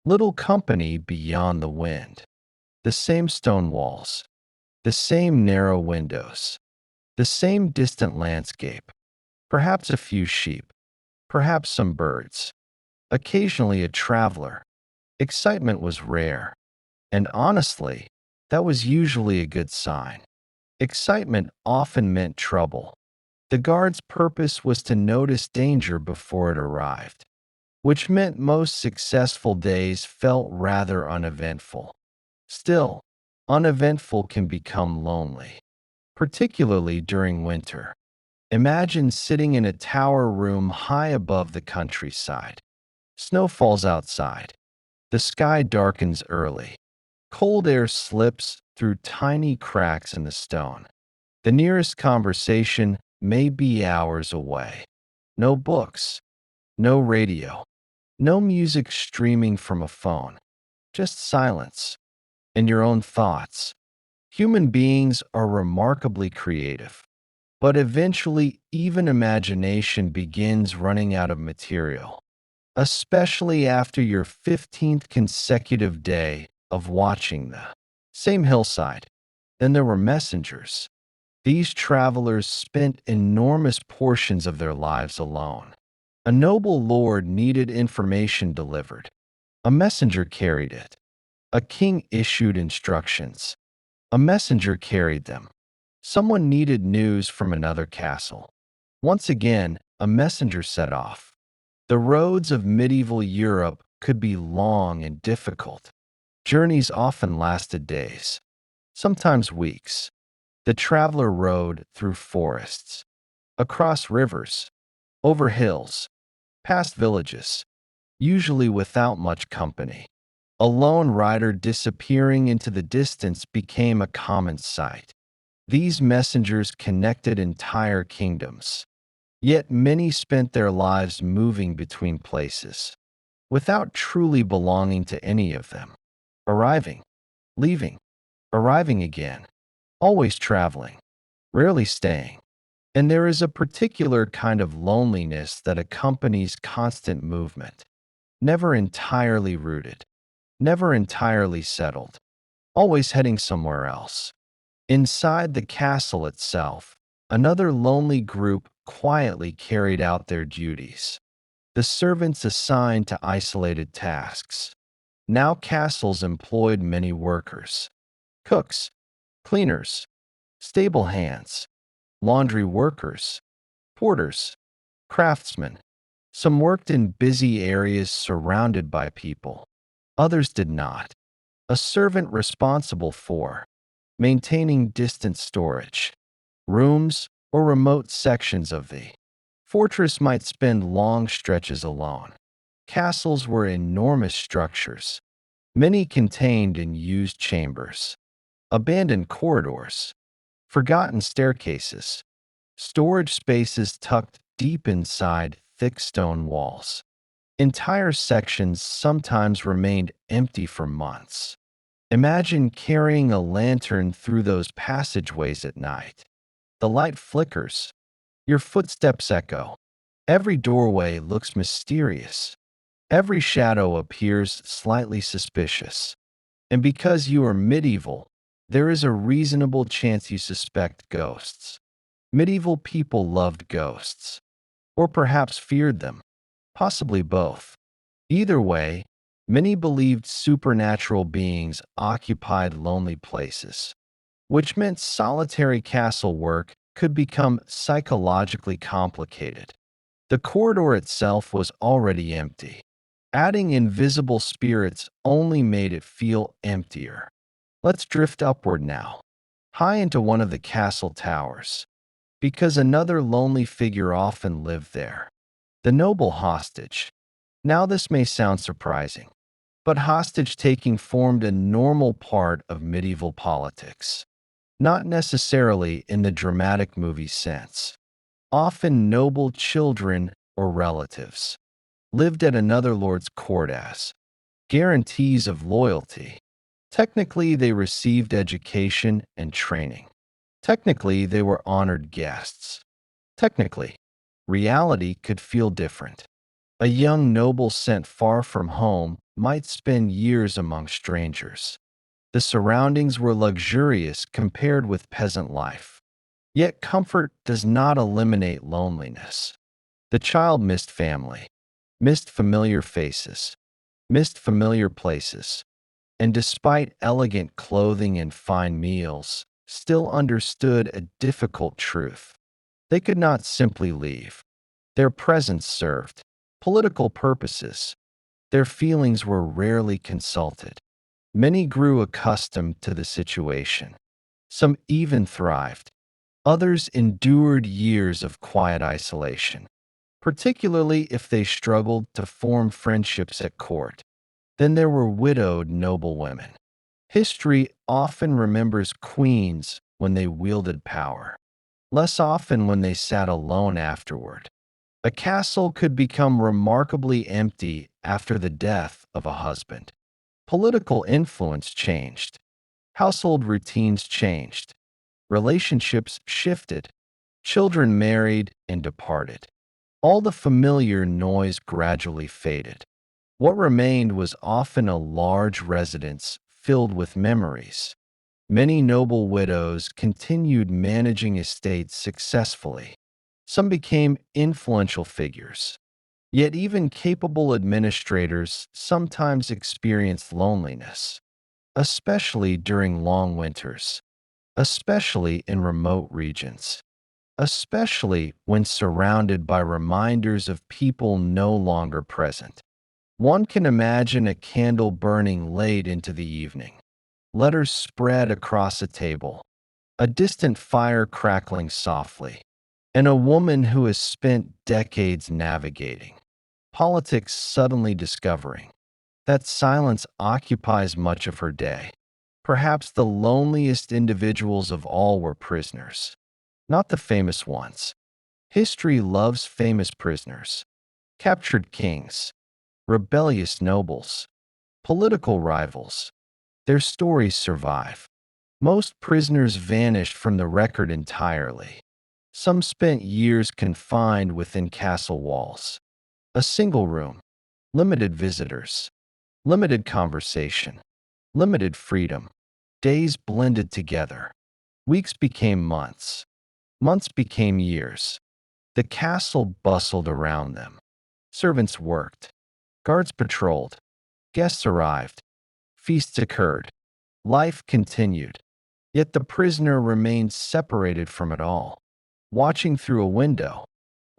little company beyond the wind. The same stone walls, the same narrow windows, the same distant landscape, perhaps a few sheep, perhaps some birds, occasionally a traveler. Excitement was rare, and honestly, that was usually a good sign. Excitement often meant trouble. The guard's purpose was to notice danger before it arrived, which meant most successful days felt rather uneventful. Still, uneventful can become lonely, particularly during winter. Imagine sitting in a tower room high above the countryside. Snow falls outside. The sky darkens early. Cold air slips through tiny cracks in the stone. The nearest conversation may be hours away. No books, no radio, no music streaming from a phone, just silence and your own thoughts. Human beings are remarkably creative, but eventually even imagination begins running out of material, especially after your 15th consecutive day of watching the same hillside. Then there were messengers. These travelers spent enormous portions of their lives alone. A noble lord needed information delivered. A messenger carried it. A king issued instructions. A messenger carried them. Someone needed news from another castle. Once again, a messenger set off. The roads of medieval Europe could be long and difficult. Journeys often lasted days, sometimes weeks. The traveler rode through forests, across rivers, over hills, past villages, usually without much company. A lone rider disappearing into the distance became a common sight. These messengers connected entire kingdoms, yet many spent their lives moving between places, without truly belonging to any of them. Arriving, leaving, arriving again, always traveling, rarely staying. And there is a particular kind of loneliness that accompanies constant movement, never entirely rooted, never entirely settled, always heading somewhere else. Inside the castle itself, another lonely group quietly carried out their duties. The servants assigned to isolated tasks. Now castles employed many workers, cooks, cleaners, stable hands, laundry workers, porters, craftsmen. Some worked in busy areas surrounded by people. Others did not. A servant responsible for maintaining distant storage, rooms, or remote sections of the fortress might spend long stretches alone. Castles were enormous structures, many contained in used chambers, abandoned corridors, forgotten staircases, storage spaces tucked deep inside thick stone walls. Entire sections sometimes remained empty for months. Imagine carrying a lantern through those passageways at night. The light flickers. Your footsteps echo. Every doorway looks mysterious. Every shadow appears slightly suspicious. And because you are medieval, there is a reasonable chance you suspect ghosts. Medieval people loved ghosts, or perhaps feared them, possibly both. Either way, many believed supernatural beings occupied lonely places, which meant solitary castle work could become psychologically complicated. The corridor itself was already empty. Adding invisible spirits only made it feel emptier. Let's drift upward now, high into one of the castle towers, because another lonely figure often lived there. The noble hostage. Now this may sound surprising, but hostage-taking formed a normal part of medieval politics. Not necessarily in the dramatic movie sense. Often noble children or relatives lived at another lord's court as guarantees of loyalty. Technically, they received education and training. Technically, they were honored guests. Technically, reality could feel different. A young noble sent far from home might spend years among strangers. The surroundings were luxurious compared with peasant life. Yet comfort does not eliminate loneliness. The child missed family, missed familiar faces, missed familiar places, and despite elegant clothing and fine meals, still understood a difficult truth. They could not simply leave. Their presence served political purposes. Their feelings were rarely consulted. Many grew accustomed to the situation. Some even thrived. Others endured years of quiet isolation, particularly if they struggled to form friendships at court. Then there were widowed noble women. History often remembers queens when they wielded power, less often when they sat alone afterward. A castle could become remarkably empty after the death of a husband. Political influence changed. Household routines changed. Relationships shifted. Children married and departed. All the familiar noise gradually faded. What remained was often a large residence filled with memories. Many noble widows continued managing estates successfully. Some became influential figures. Yet even capable administrators sometimes experienced loneliness, especially during long winters, especially in remote regions, especially when surrounded by reminders of people no longer present. One can imagine a candle burning late into the evening, letters spread across a table, a distant fire crackling softly, and a woman who has spent decades navigating politics suddenly discovering that silence occupies much of her day. Perhaps the loneliest individuals of all were prisoners, not the famous ones. History loves famous prisoners, captured kings, rebellious nobles, political rivals. Their stories survive. Most prisoners vanished from the record entirely. Some spent years confined within castle walls. A single room, limited visitors, limited conversation, limited freedom. Days blended together. Weeks became months. Months became years. The castle bustled around them. Servants worked. Guards patrolled. Guests arrived. Feasts occurred. Life continued. Yet the prisoner remained separated from it all, watching through a window,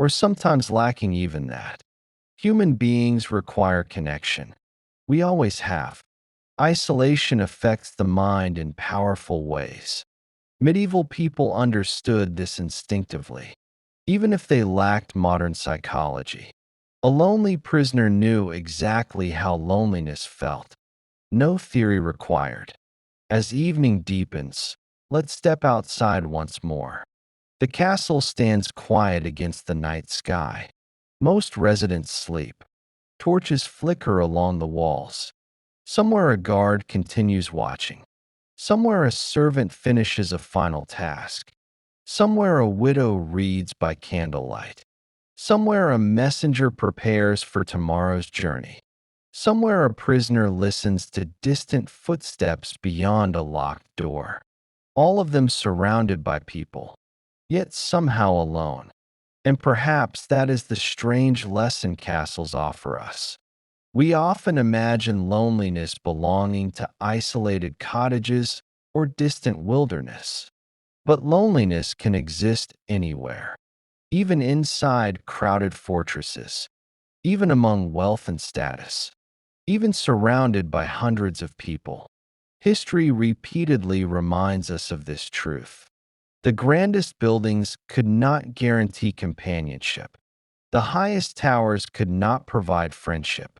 or sometimes lacking even that. Human beings require connection. We always have. Isolation affects the mind in powerful ways. Medieval people understood this instinctively, even if they lacked modern psychology. A lonely prisoner knew exactly how loneliness felt. No theory required. As evening deepens, let's step outside once more. The castle stands quiet against the night sky. Most residents sleep. Torches flicker along the walls. Somewhere a guard continues watching. Somewhere a servant finishes a final task. Somewhere a widow reads by candlelight. Somewhere a messenger prepares for tomorrow's journey. Somewhere a prisoner listens to distant footsteps beyond a locked door. All of them surrounded by people, yet somehow alone. And perhaps that is the strange lesson castles offer us. We often imagine loneliness belonging to isolated cottages or distant wilderness. But loneliness can exist anywhere, even inside crowded fortresses, even among wealth and status, even surrounded by hundreds of people. History repeatedly reminds us of this truth. The grandest buildings could not guarantee companionship. The highest towers could not provide friendship.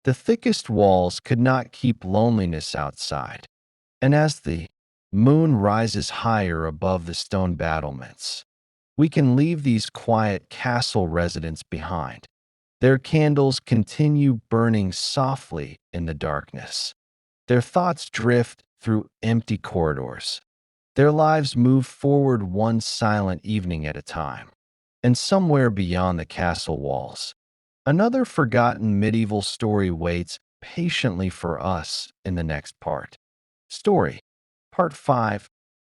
The thickest walls could not keep loneliness outside. And as the moon rises higher above the stone battlements, we can leave these quiet castle residents behind. Their candles continue burning softly in the darkness. Their thoughts drift through empty corridors. Their lives move forward one silent evening at a time. And somewhere beyond the castle walls, another forgotten medieval story waits patiently for us in the next part. Story. Part 5.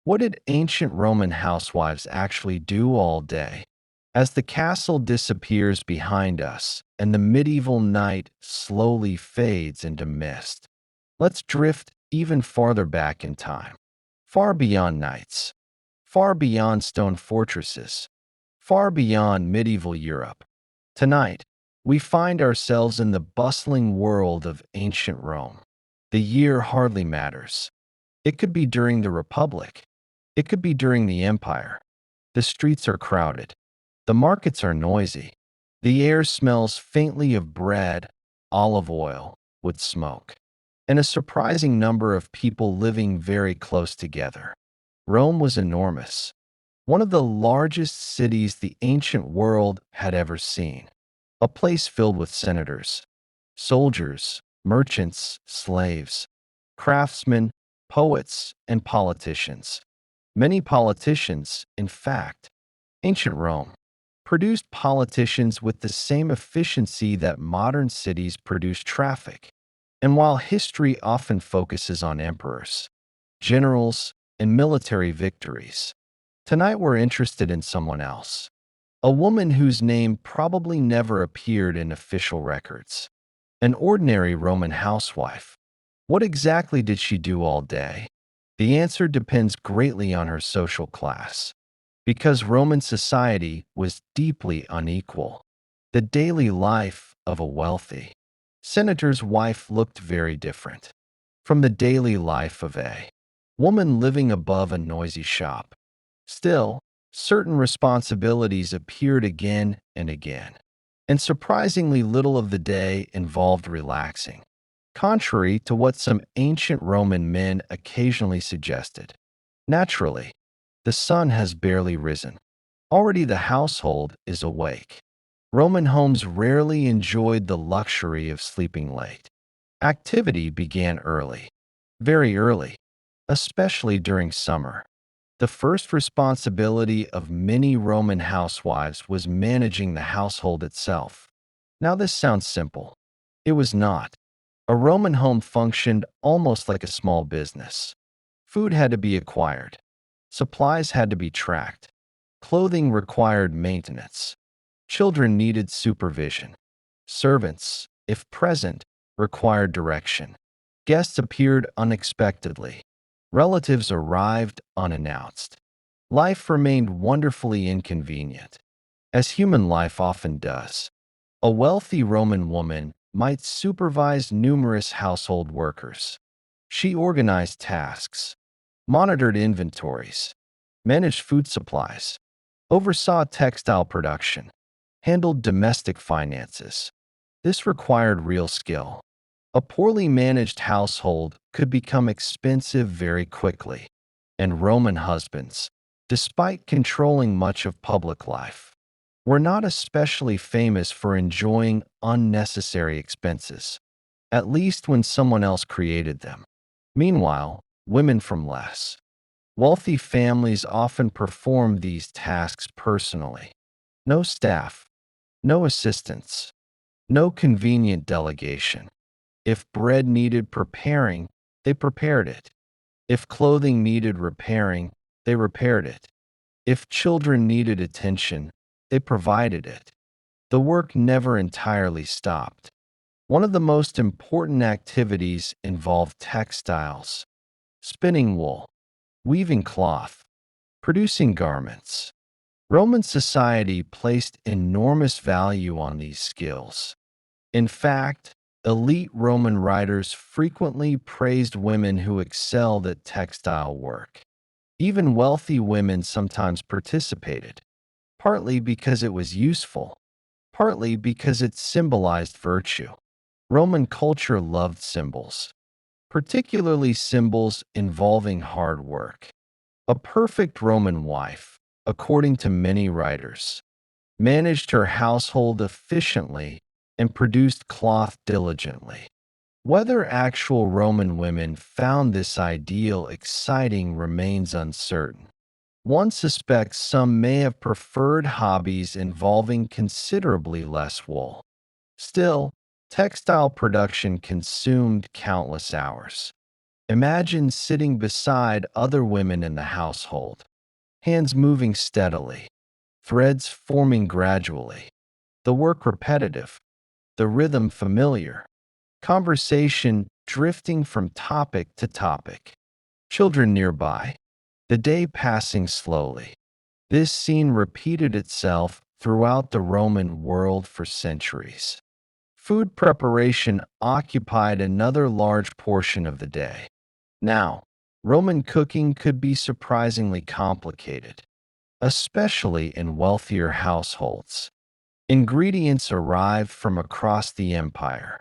What did ancient Roman housewives actually do all day? As the castle disappears behind us and the medieval night slowly fades into mist, let's drift even farther back in time. Far beyond knights, far beyond stone fortresses, far beyond medieval Europe. Tonight, we find ourselves in the bustling world of ancient Rome. The year hardly matters. It could be during the Republic. It could be during the Empire. The streets are crowded. The markets are noisy. The air smells faintly of bread, olive oil, wood smoke, and a surprising number of people living very close together. Rome was enormous, one of the largest cities the ancient world had ever seen, a place filled with senators, soldiers, merchants, slaves, craftsmen, poets, and politicians. Many politicians, in fact. Ancient Rome produced politicians with the same efficiency that modern cities produce traffic. And while history often focuses on emperors, generals, and military victories, tonight we're interested in someone else. A woman whose name probably never appeared in official records. An ordinary Roman housewife. What exactly did she do all day? The answer depends greatly on her social class. Because Roman society was deeply unequal. The daily life of a wealthy senator's wife looked very different from the daily life of a woman living above a noisy shop. Still, certain responsibilities appeared again and again, and surprisingly little of the day involved relaxing, contrary to what some ancient Roman men occasionally suggested. Naturally, the sun has barely risen. Already the household is awake. Roman homes rarely enjoyed the luxury of sleeping late. Activity began early, very early, especially during summer. The first responsibility of many Roman housewives was managing the household itself. Now, this sounds simple. It was not. A Roman home functioned almost like a small business. Food had to be acquired. Supplies had to be tracked. Clothing required maintenance. Children needed supervision. Servants, if present, required direction. Guests appeared unexpectedly. Relatives arrived unannounced. Life remained wonderfully inconvenient, as human life often does. A wealthy Roman woman might supervise numerous household workers. She organized tasks, monitored inventories, managed food supplies, oversaw textile production, handled domestic finances. This required real skill. A poorly managed household could become expensive very quickly, and Roman husbands, despite controlling much of public life, were not especially famous for enjoying unnecessary expenses, at least when someone else created them. Meanwhile, women from less wealthy families often performed these tasks personally. No staff, no assistants, no convenient delegation. If bread needed preparing, they prepared it. If clothing needed repairing, they repaired it. If children needed attention, they provided it. The work never entirely stopped. One of the most important activities involved textiles, spinning wool, weaving cloth, producing garments. Roman society placed enormous value on these skills. In fact, elite Roman writers frequently praised women who excelled at textile work. Even wealthy women sometimes participated, partly because it was useful, partly because it symbolized virtue. Roman culture loved symbols, particularly symbols involving hard work. A perfect Roman wife, according to many writers, managed her household efficiently and produced cloth diligently. Whether actual Roman women found this ideal exciting remains uncertain. One suspects some may have preferred hobbies involving considerably less wool. Still, textile production consumed countless hours. Imagine sitting beside other women in the household, hands moving steadily, threads forming gradually, the work repetitive, the rhythm familiar, conversation drifting from topic to topic, children nearby, the day passing slowly. This scene repeated itself throughout the Roman world for centuries. Food preparation occupied another large portion of the day. Now, Roman cooking could be surprisingly complicated, especially in wealthier households. Ingredients arrived from across the empire: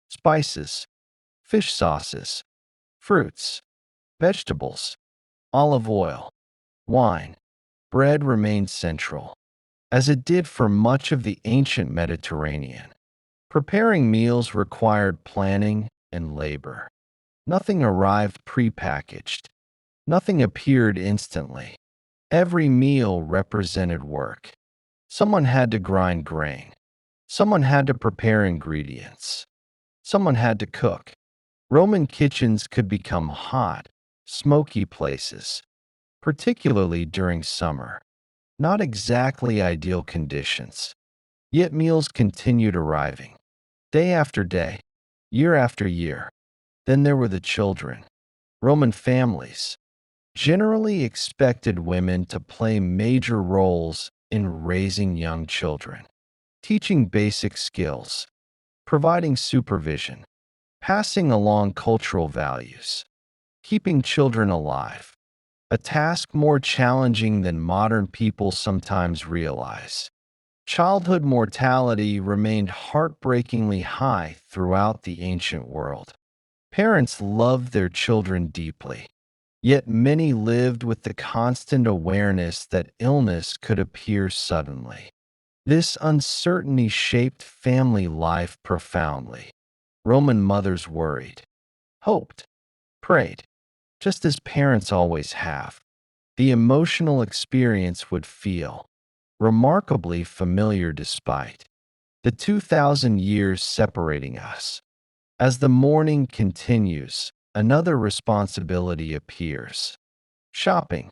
spices, fish sauces, fruits, vegetables, olive oil, wine. Bread remained central, as it did for much of the ancient Mediterranean. Preparing meals required planning and labor. Nothing arrived prepackaged. Nothing appeared instantly. Every meal represented work. Someone had to grind grain. Someone had to prepare ingredients. Someone had to cook. Roman kitchens could become hot, smoky places, particularly during summer. Not exactly ideal conditions. Yet meals continued arriving, day after day, year after year. Then there were the children. Roman families generally expected women to play major roles in raising young children, teaching basic skills, providing supervision, passing along cultural values, keeping children alive, a task more challenging than modern people sometimes realize. Childhood mortality remained heartbreakingly high throughout the ancient world. Parents loved their children deeply, yet many lived with the constant awareness that illness could appear suddenly. This uncertainty shaped family life profoundly. Roman mothers worried, hoped, prayed, just as parents always have. The emotional experience would feel remarkably familiar despite the 2,000 years separating us. As the mourning continues, another responsibility appears: shopping,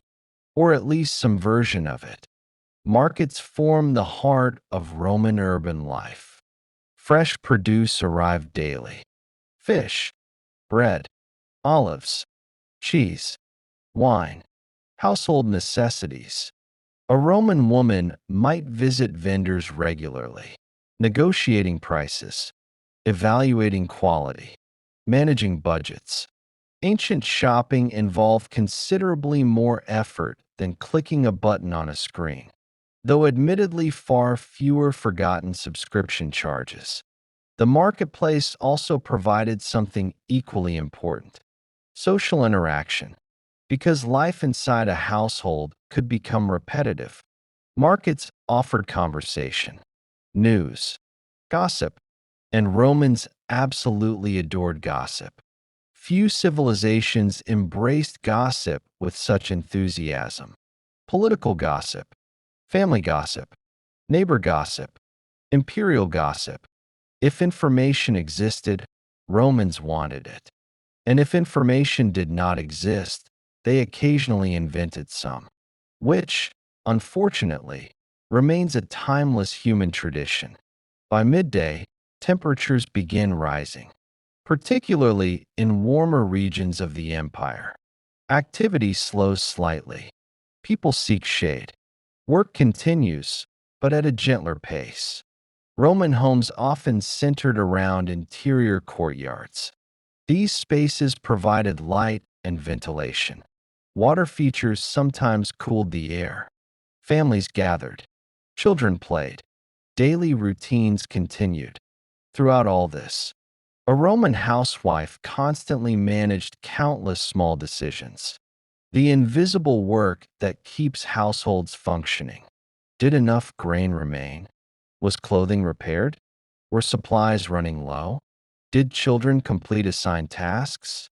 or at least some version of it. Markets form the heart of Roman urban life. Fresh produce arrived daily: fish, bread, olives, cheese, wine, household necessities. A Roman woman might visit vendors regularly, negotiating prices, evaluating quality, managing budgets. Ancient shopping involved considerably more effort than clicking a button on a screen, though admittedly far fewer forgotten subscription charges. The marketplace also provided something equally important: social interaction. Because life inside a household could become repetitive, markets offered conversation, news, gossip, and Romans absolutely adored gossip. Few civilizations embraced gossip with such enthusiasm. Political gossip, family gossip, neighbor gossip, imperial gossip. If information existed, Romans wanted it. And if information did not exist, they occasionally invented some, which, unfortunately, remains a timeless human tradition. By midday, temperatures begin rising, particularly in warmer regions of the empire. Activity slows slightly. People seek shade. Work continues, but at a gentler pace. Roman homes often centered around interior courtyards. These spaces provided light and ventilation. Water features sometimes cooled the air. Families gathered. Children played. Daily routines continued. Throughout all this, a Roman housewife constantly managed countless small decisions. The invisible work that keeps households functioning. Did enough grain remain? Was clothing repaired? Were supplies running low? Did children complete assigned tasks?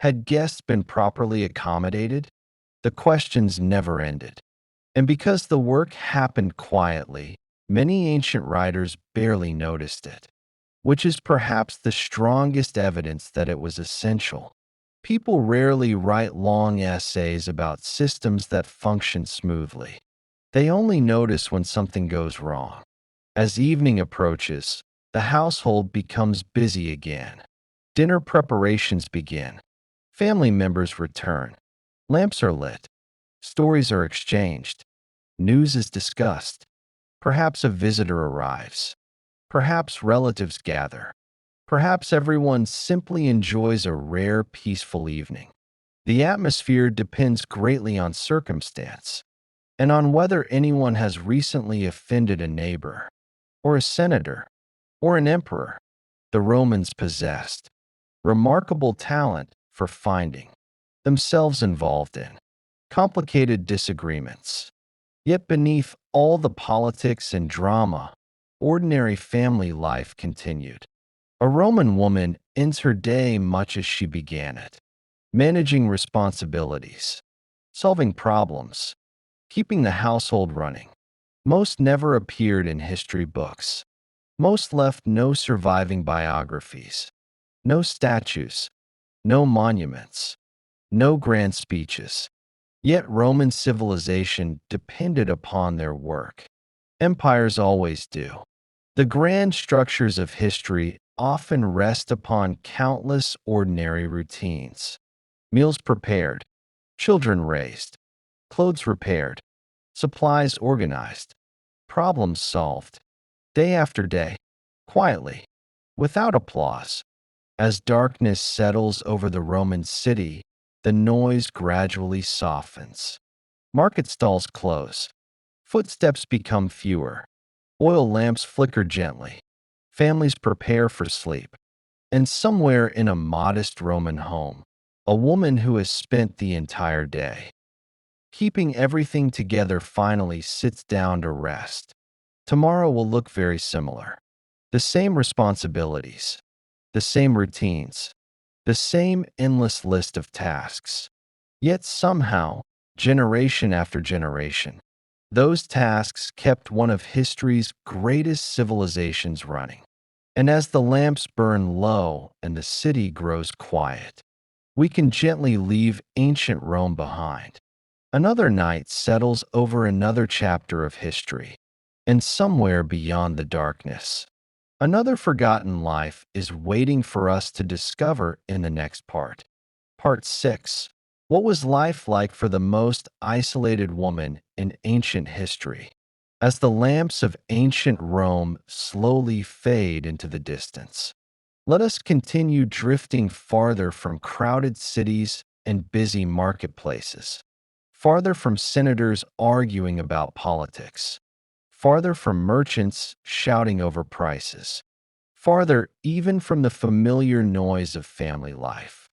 Had guests been properly accommodated? The questions never ended. And because the work happened quietly, many ancient writers barely noticed it, which is perhaps the strongest evidence that it was essential. People rarely write long essays about systems that function smoothly. They only notice when something goes wrong. As evening approaches, the household becomes busy again. Dinner preparations begin. Family members return. Lamps are lit. Stories are exchanged. News is discussed. Perhaps a visitor arrives. Perhaps relatives gather. Perhaps everyone simply enjoys a rare, peaceful evening. The atmosphere depends greatly on circumstance and on whether anyone has recently offended a neighbor, or a senator, or an emperor. The Romans possessed remarkable talent for finding themselves involved in complicated disagreements. Yet beneath all the politics and drama, ordinary family life continued. A Roman woman ends her day much as she began it, managing responsibilities, solving problems, keeping the household running. Most never appeared in history books. Most left no surviving biographies, no statues, no monuments, no grand speeches. Yet Roman civilization depended upon their work. Empires always do. The grand structures of history often rest upon countless ordinary routines. Meals prepared, children raised, clothes repaired, supplies organized, problems solved, day after day, quietly, without applause. As darkness settles over the Roman city, the noise gradually softens. Market stalls close. Footsteps become fewer. Oil lamps flicker gently. Families prepare for sleep. And somewhere in a modest Roman home, a woman who has spent the entire day keeping everything together finally sits down to rest. Tomorrow will look very similar. The same responsibilities, the same routines, the same endless list of tasks. Yet somehow, generation after generation, those tasks kept one of history's greatest civilizations running. And as the lamps burn low and the city grows quiet, we can gently leave ancient Rome behind. Another night settles over another chapter of history, and somewhere beyond the darkness, another forgotten life is waiting for us to discover in the next part. Part 6. What was life like for the most isolated woman in ancient history? As the lamps of ancient Rome slowly fade into the distance, let us continue drifting farther from crowded cities and busy marketplaces, farther from senators arguing about politics, farther from merchants shouting over prices, farther even from the familiar noise of family life.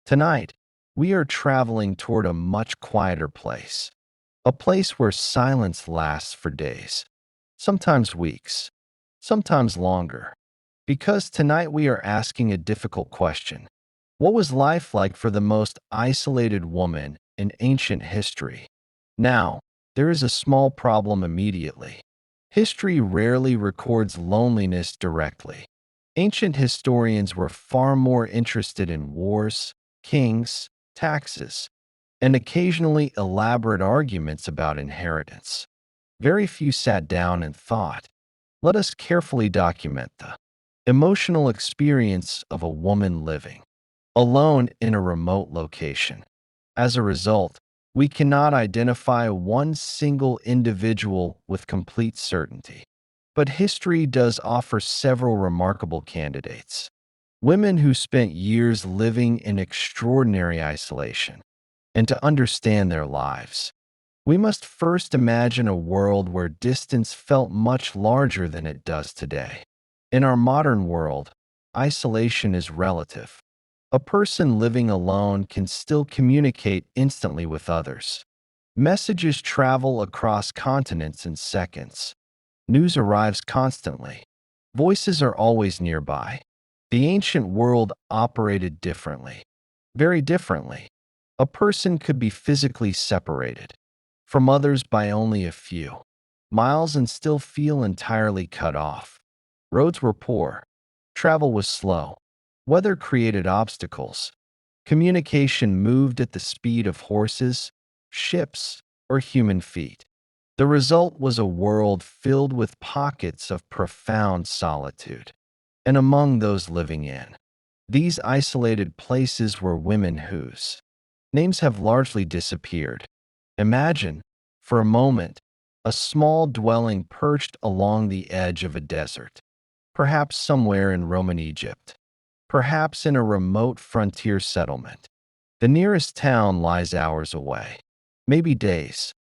Tonight, we are traveling toward a much quieter place, a place where silence lasts for days, sometimes weeks, sometimes longer. Because tonight we are asking a difficult question. What was life like for the most isolated woman in ancient history? Now, there is a small problem immediately. History rarely records loneliness directly. Ancient historians were far more interested in wars, kings, taxes, and occasionally elaborate arguments about inheritance. Very few sat down and thought, let us carefully document the emotional experience of a woman living alone in a remote location. As a result, we cannot identify one single individual with complete certainty. But history does offer several remarkable candidates. Women who spent years living in extraordinary isolation. And to understand their lives, we must first imagine a world where distance felt much larger than it does today. In our modern world, isolation is relative. A person living alone can still communicate instantly with others. Messages travel across continents in seconds. News arrives constantly. Voices are always nearby. The ancient world operated differently, very differently. A person could be physically separated from others by only a few miles and still feel entirely cut off. Roads were poor. Travel was slow. Weather created obstacles. Communication moved at the speed of horses, ships, or human feet. The result was a world filled with pockets of profound solitude. And among those living in these isolated places were women whose names have largely disappeared. Imagine, for a moment, a small dwelling perched along the edge of a desert, perhaps somewhere in Roman Egypt, perhaps in a remote frontier settlement. The nearest town lies hours away, maybe days.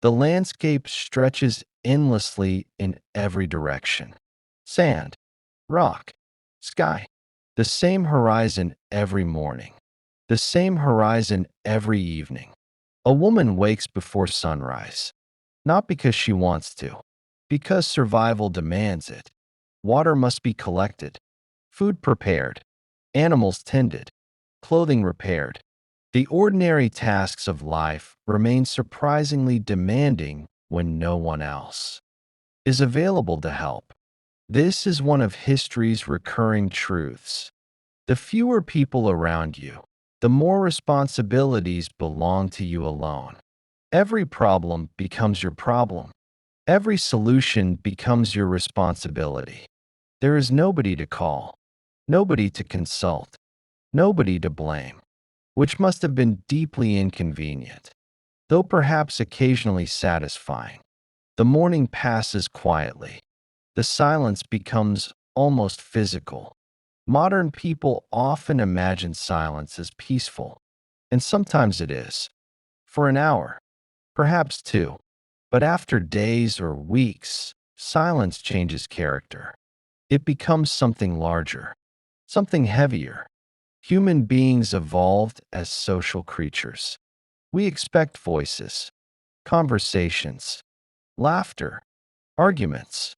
The landscape stretches endlessly in every direction. Sand, rock, sky. The same horizon every morning. The same horizon every evening. A woman wakes before sunrise, not because she wants to, because survival demands it. Water must be collected, food prepared, animals tended, clothing repaired. The ordinary tasks of life remain surprisingly demanding when no one else is available to help. This is one of history's recurring truths. The fewer people around you, the more responsibilities belong to you alone. Every problem becomes your problem. Every solution becomes your responsibility. There is nobody to call, nobody to consult, nobody to blame, which must have been deeply inconvenient, though perhaps occasionally satisfying. The morning passes quietly. The silence becomes almost physical. Modern people often imagine silence as peaceful, and sometimes it is, for an hour, perhaps two. But after days or weeks, silence changes character. It becomes something larger, something heavier. Human beings evolved as social creatures. We expect voices, conversations, laughter, arguments,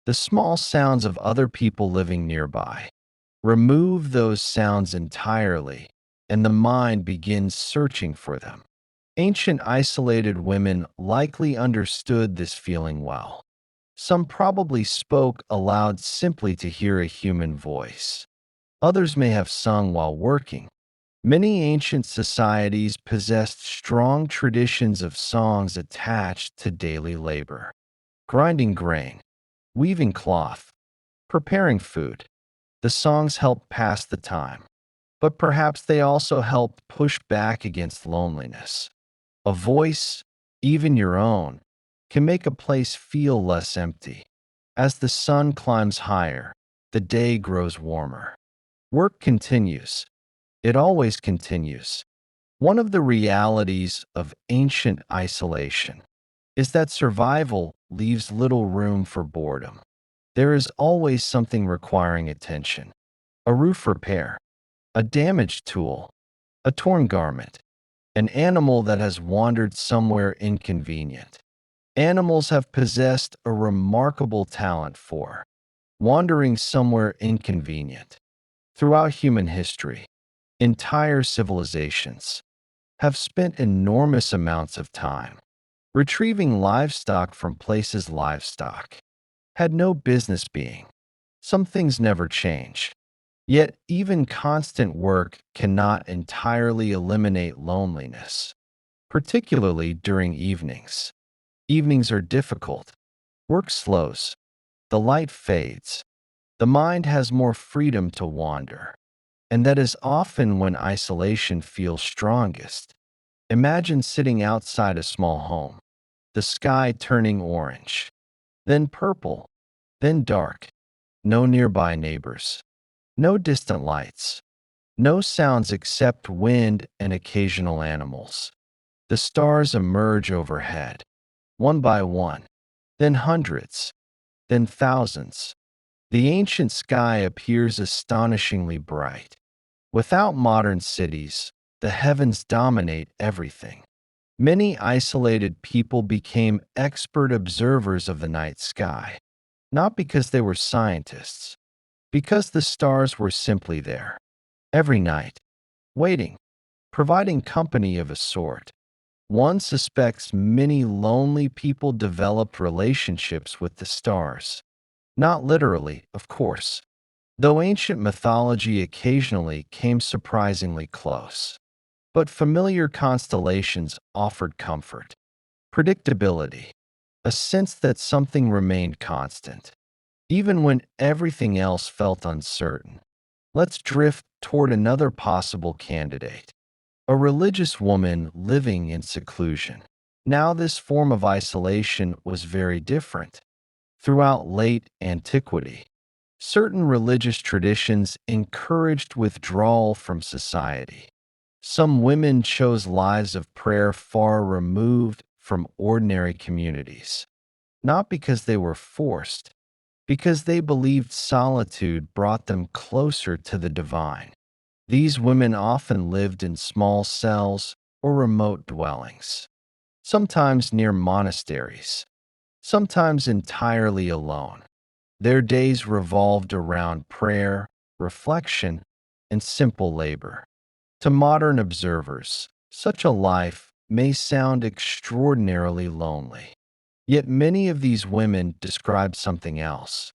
the small sounds of other people living nearby. Remove those sounds entirely, and the mind begins searching for them. Ancient isolated women likely understood this feeling well. Some probably spoke aloud simply to hear a human voice. Others may have sung while working. Many ancient societies possessed strong traditions of songs attached to daily labor. Grinding grain, weaving cloth, preparing food. The songs helped pass the time, but perhaps they also helped push back against loneliness. A voice, even your own, can make a place feel less empty. As the sun climbs higher, the day grows warmer. Work continues. It always continues. One of the realities of ancient isolation is that survival leaves little room for boredom. There is always something requiring attention: a roof repair, a damaged tool, a torn garment, an animal that has wandered somewhere inconvenient. Animals have possessed a remarkable talent for wandering somewhere inconvenient. Throughout human history, entire civilizations have spent enormous amounts of time retrieving livestock from places livestock had no business being. Some things never change. Yet, even constant work cannot entirely eliminate loneliness, particularly during evenings. Evenings are difficult. Work slows. The light fades. The mind has more freedom to wander. And that is often when isolation feels strongest. Imagine sitting outside a small home, the sky turning orange, then purple, then dark. No nearby neighbors, no distant lights, no sounds except wind and occasional animals. The stars emerge overhead, one by one, then hundreds, then thousands. The ancient sky appears astonishingly bright. Without modern cities, the heavens dominate everything. Many isolated people became expert observers of the night sky, not because they were scientists, because the stars were simply there, every night, waiting, providing company of a sort. One suspects many lonely people developed relationships with the stars. Not literally, of course, though ancient mythology occasionally came surprisingly close. But familiar constellations offered comfort, predictability, a sense that something remained constant, even when everything else felt uncertain. Let's drift toward another possible candidate, a religious woman living in seclusion. Now, this form of isolation was very different. Throughout late antiquity, certain religious traditions encouraged withdrawal from society. Some women chose lives of prayer far removed from ordinary communities, not because they were forced, because they believed solitude brought them closer to the divine. These women often lived in small cells or remote dwellings, sometimes near monasteries, sometimes entirely alone. Their days revolved around prayer, reflection, and simple labor. To modern observers, such a life may sound extraordinarily lonely. Yet many of these women described something else.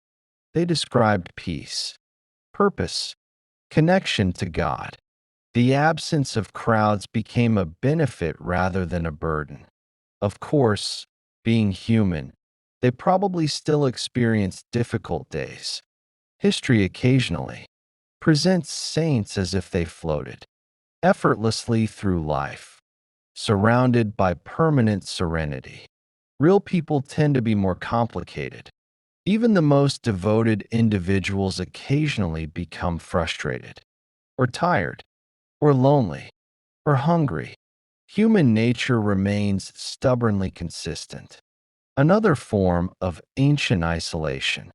They described peace, purpose, connection to God. The absence of crowds became a benefit rather than a burden. Of course, being human, they probably still experienced difficult days. History occasionally presents saints as if they floated effortlessly through life, surrounded by permanent serenity. Real people tend to be more complicated. Even the most devoted individuals occasionally become frustrated, or tired, or lonely, or hungry. Human nature remains stubbornly consistent. Another form of ancient isolation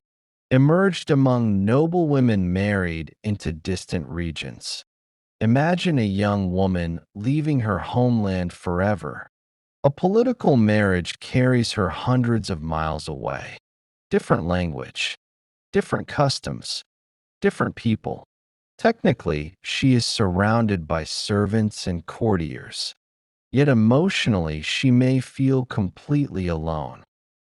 emerged among noble women married into distant regions. Imagine a young woman leaving her homeland forever. A political marriage carries her hundreds of miles away. Different language, different customs, different people. Technically, she is surrounded by servants and courtiers, yet emotionally, she may feel completely alone.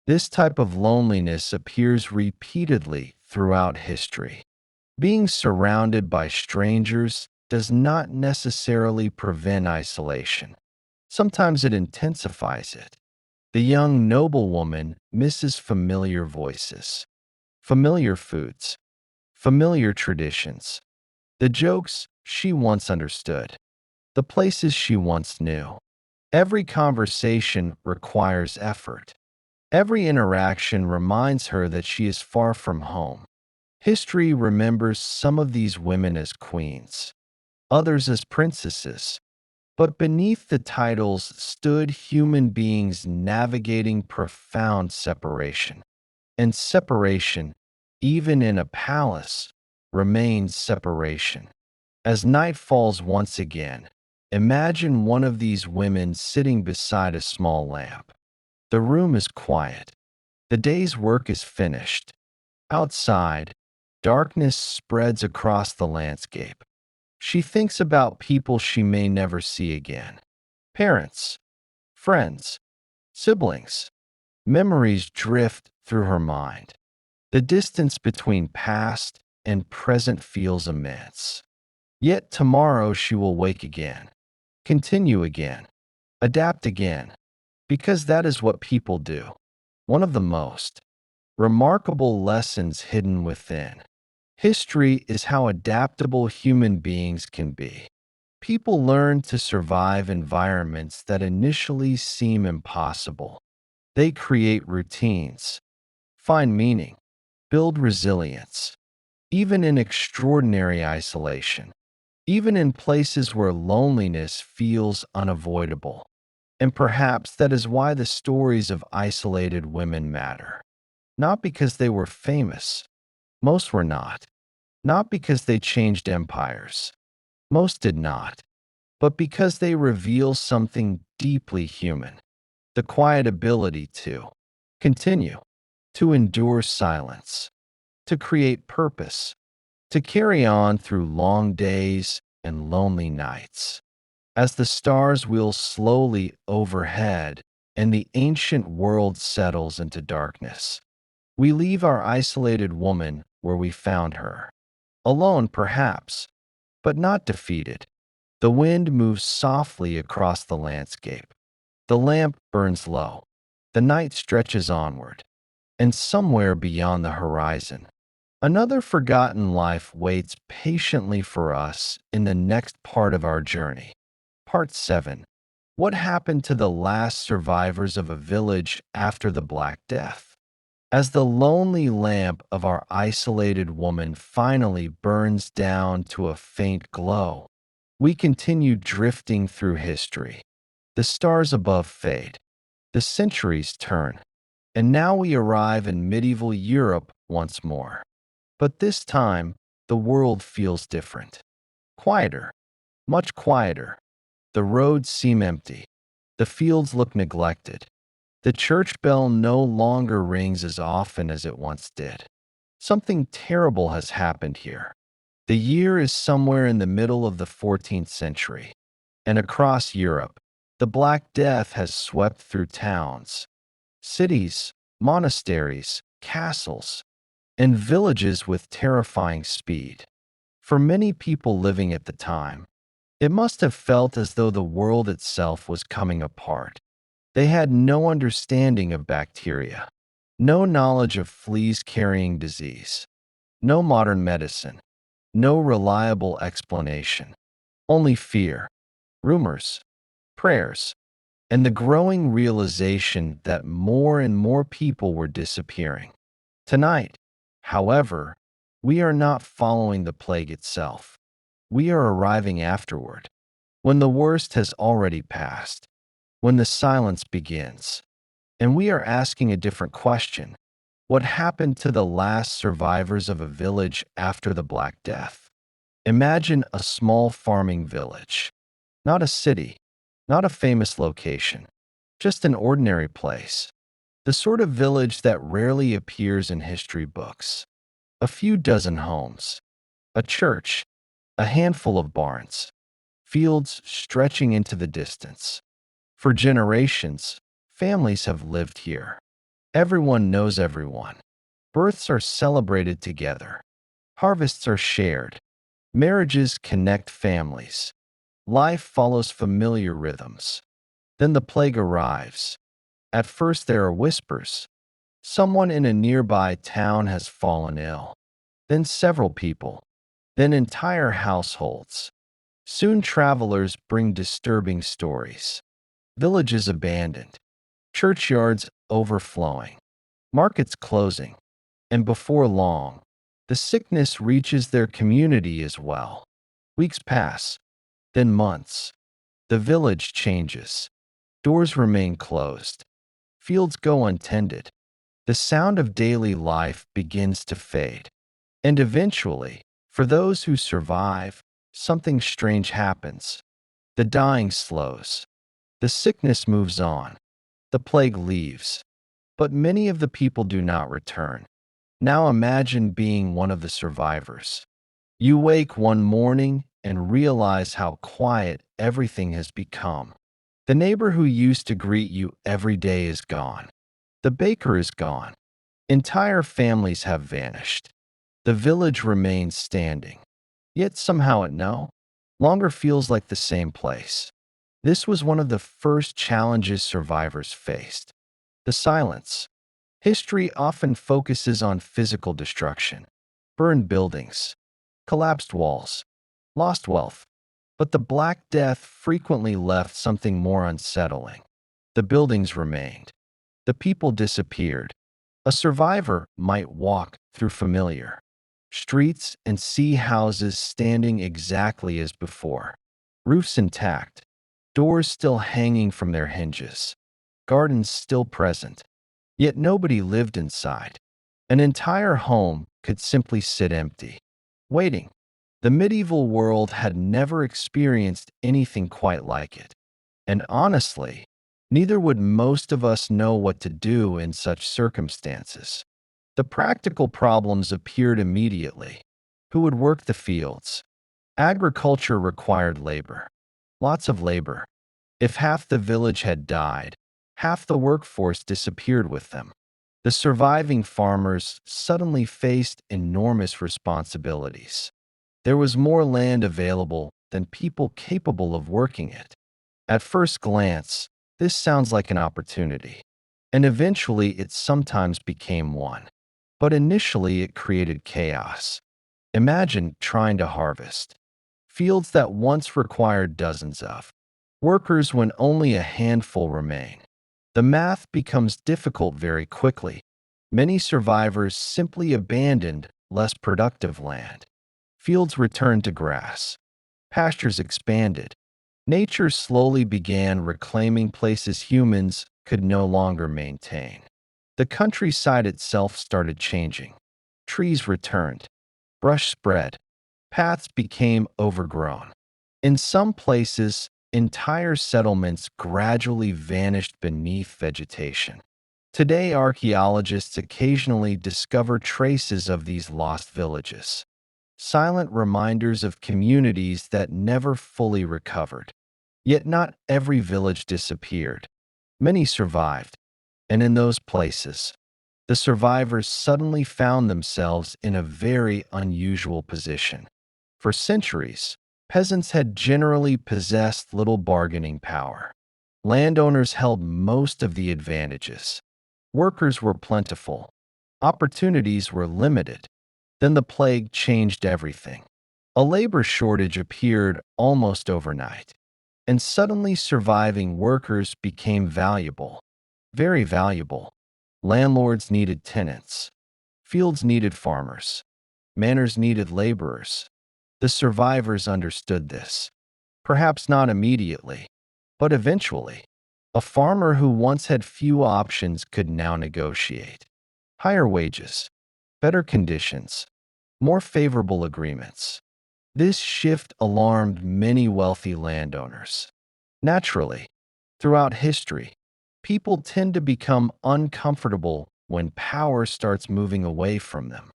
This type of loneliness appears repeatedly throughout history. Being surrounded by strangers does not necessarily prevent isolation. Sometimes it intensifies it. The young noblewoman misses familiar voices, familiar foods, familiar traditions, the jokes she once understood, the places she once knew. Every conversation requires effort. Every interaction reminds her that she is far from home. History remembers some of these women as queens, others as princesses, but beneath the titles stood human beings navigating profound separation. And separation, even in a palace, remains separation. As night falls once again, imagine one of these women sitting beside a small lamp. The room is quiet. The day's work is finished. Outside, darkness spreads across the landscape. She thinks about people she may never see again. Parents, friends, siblings. Memories drift through her mind. The distance between past and present feels immense. Yet tomorrow she will wake again, continue again, adapt again, because that is what people do. One of the most remarkable lessons hidden within history is how adaptable human beings can be. People learn to survive environments that initially seem impossible. They create routines, find meaning, build resilience, even in extraordinary isolation, even in places where loneliness feels unavoidable. And perhaps that is why the stories of isolated women matter. Not because they were famous, most were not. Not because they changed empires, most did not. But because they reveal something deeply human, the quiet ability to continue, to endure silence, to create purpose, to carry on through long days and lonely nights. As the stars wheel slowly overhead and the ancient world settles into darkness, we leave our isolated woman where we found her, Alone, perhaps, but not defeated. The wind moves softly across the landscape. The lamp burns low. The night stretches onward, and somewhere beyond the horizon, another forgotten life waits patiently for us in the next part of our journey. Part 7. What happened to the last survivors of a village after the Black Death? As the lonely lamp of our isolated woman finally burns down to a faint glow, we continue drifting through history. The stars above fade, the centuries turn, and now we arrive in medieval Europe once more. But this time, the world feels different. Quieter, much quieter. The roads seem empty. The fields look neglected. The church bell no longer rings as often as it once did. Something terrible has happened here. The year is somewhere in the middle of the 14th century, and across Europe, the Black Death has swept through towns, cities, monasteries, castles, and villages with terrifying speed. For many people living at the time, it must have felt as though the world itself was coming apart. They had no understanding of bacteria, no knowledge of fleas carrying disease, no modern medicine, no reliable explanation, only fear, rumors, prayers, and the growing realization that more and more people were disappearing. Tonight, however, we are not following the plague itself. We are arriving afterward, when the worst has already passed, when the silence begins, and we are asking a different question. What happened to the last survivors of a village after the Black Death? Imagine a small farming village, not a city, not a famous location, just an ordinary place. The sort of village that rarely appears in history books. A few dozen homes, a church, a handful of barns, fields stretching into the distance. For generations, families have lived here. Everyone knows everyone. Births are celebrated together. Harvests are shared. Marriages connect families. Life follows familiar rhythms. Then the plague arrives. At first there are whispers. Someone in a nearby town has fallen ill. Then several people. Then entire households. Soon travelers bring disturbing stories. Villages abandoned. Churchyards overflowing. Markets closing. And before long, the sickness reaches their community as well. Weeks pass. Then months. The village changes. Doors remain closed. Fields go untended. The sound of daily life begins to fade. And eventually, for those who survive, something strange happens. The dying slows. The sickness moves on. The plague leaves. But many of the people do not return. Now imagine being one of the survivors. You wake one morning and realize how quiet everything has become. The neighbor who used to greet you every day is gone. The baker is gone. Entire families have vanished. The village remains standing. Yet somehow it no longer feels like the same place. This was one of the first challenges survivors faced. The silence. History often focuses on physical destruction, burned buildings, collapsed walls, lost wealth. But the Black Death frequently left something more unsettling. The buildings remained. The people disappeared. A survivor might walk through familiar streets and see houses standing exactly as before, roofs intact, doors still hanging from their hinges, gardens still present. Yet nobody lived inside. An entire home could simply sit empty, waiting. The medieval world had never experienced anything quite like it. And honestly, neither would most of us know what to do in such circumstances. The practical problems appeared immediately. Who would work the fields? Agriculture required labor. Lots of labor. If half the village had died, half the workforce disappeared with them. The surviving farmers suddenly faced enormous responsibilities. There was more land available than people capable of working it. At first glance, this sounds like an opportunity, and eventually it sometimes became one. But initially it created chaos. Imagine trying to harvest fields that once required dozens of workers when only a handful remain. The math becomes difficult very quickly. Many survivors simply abandoned less productive land. Fields returned to grass. Pastures expanded. Nature slowly began reclaiming places humans could no longer maintain. The countryside itself started changing. Trees returned. Brush spread. Paths became overgrown. In some places, entire settlements gradually vanished beneath vegetation. Today, archaeologists occasionally discover traces of these lost villages, silent reminders of communities that never fully recovered. Yet not every village disappeared. Many survived, and in those places, the survivors suddenly found themselves in a very unusual position. For centuries, peasants had generally possessed little bargaining power. Landowners held most of the advantages. Workers were plentiful. Opportunities were limited. Then the plague changed everything. A labor shortage appeared almost overnight, and suddenly surviving workers became valuable, very valuable. Landlords needed tenants. Fields needed farmers. Manors needed laborers. The survivors understood this. Perhaps not immediately, but eventually. A farmer who once had few options could now negotiate higher wages, better conditions, more favorable agreements. This shift alarmed many wealthy landowners. Naturally, throughout history, people tend to become uncomfortable when power starts moving away from them.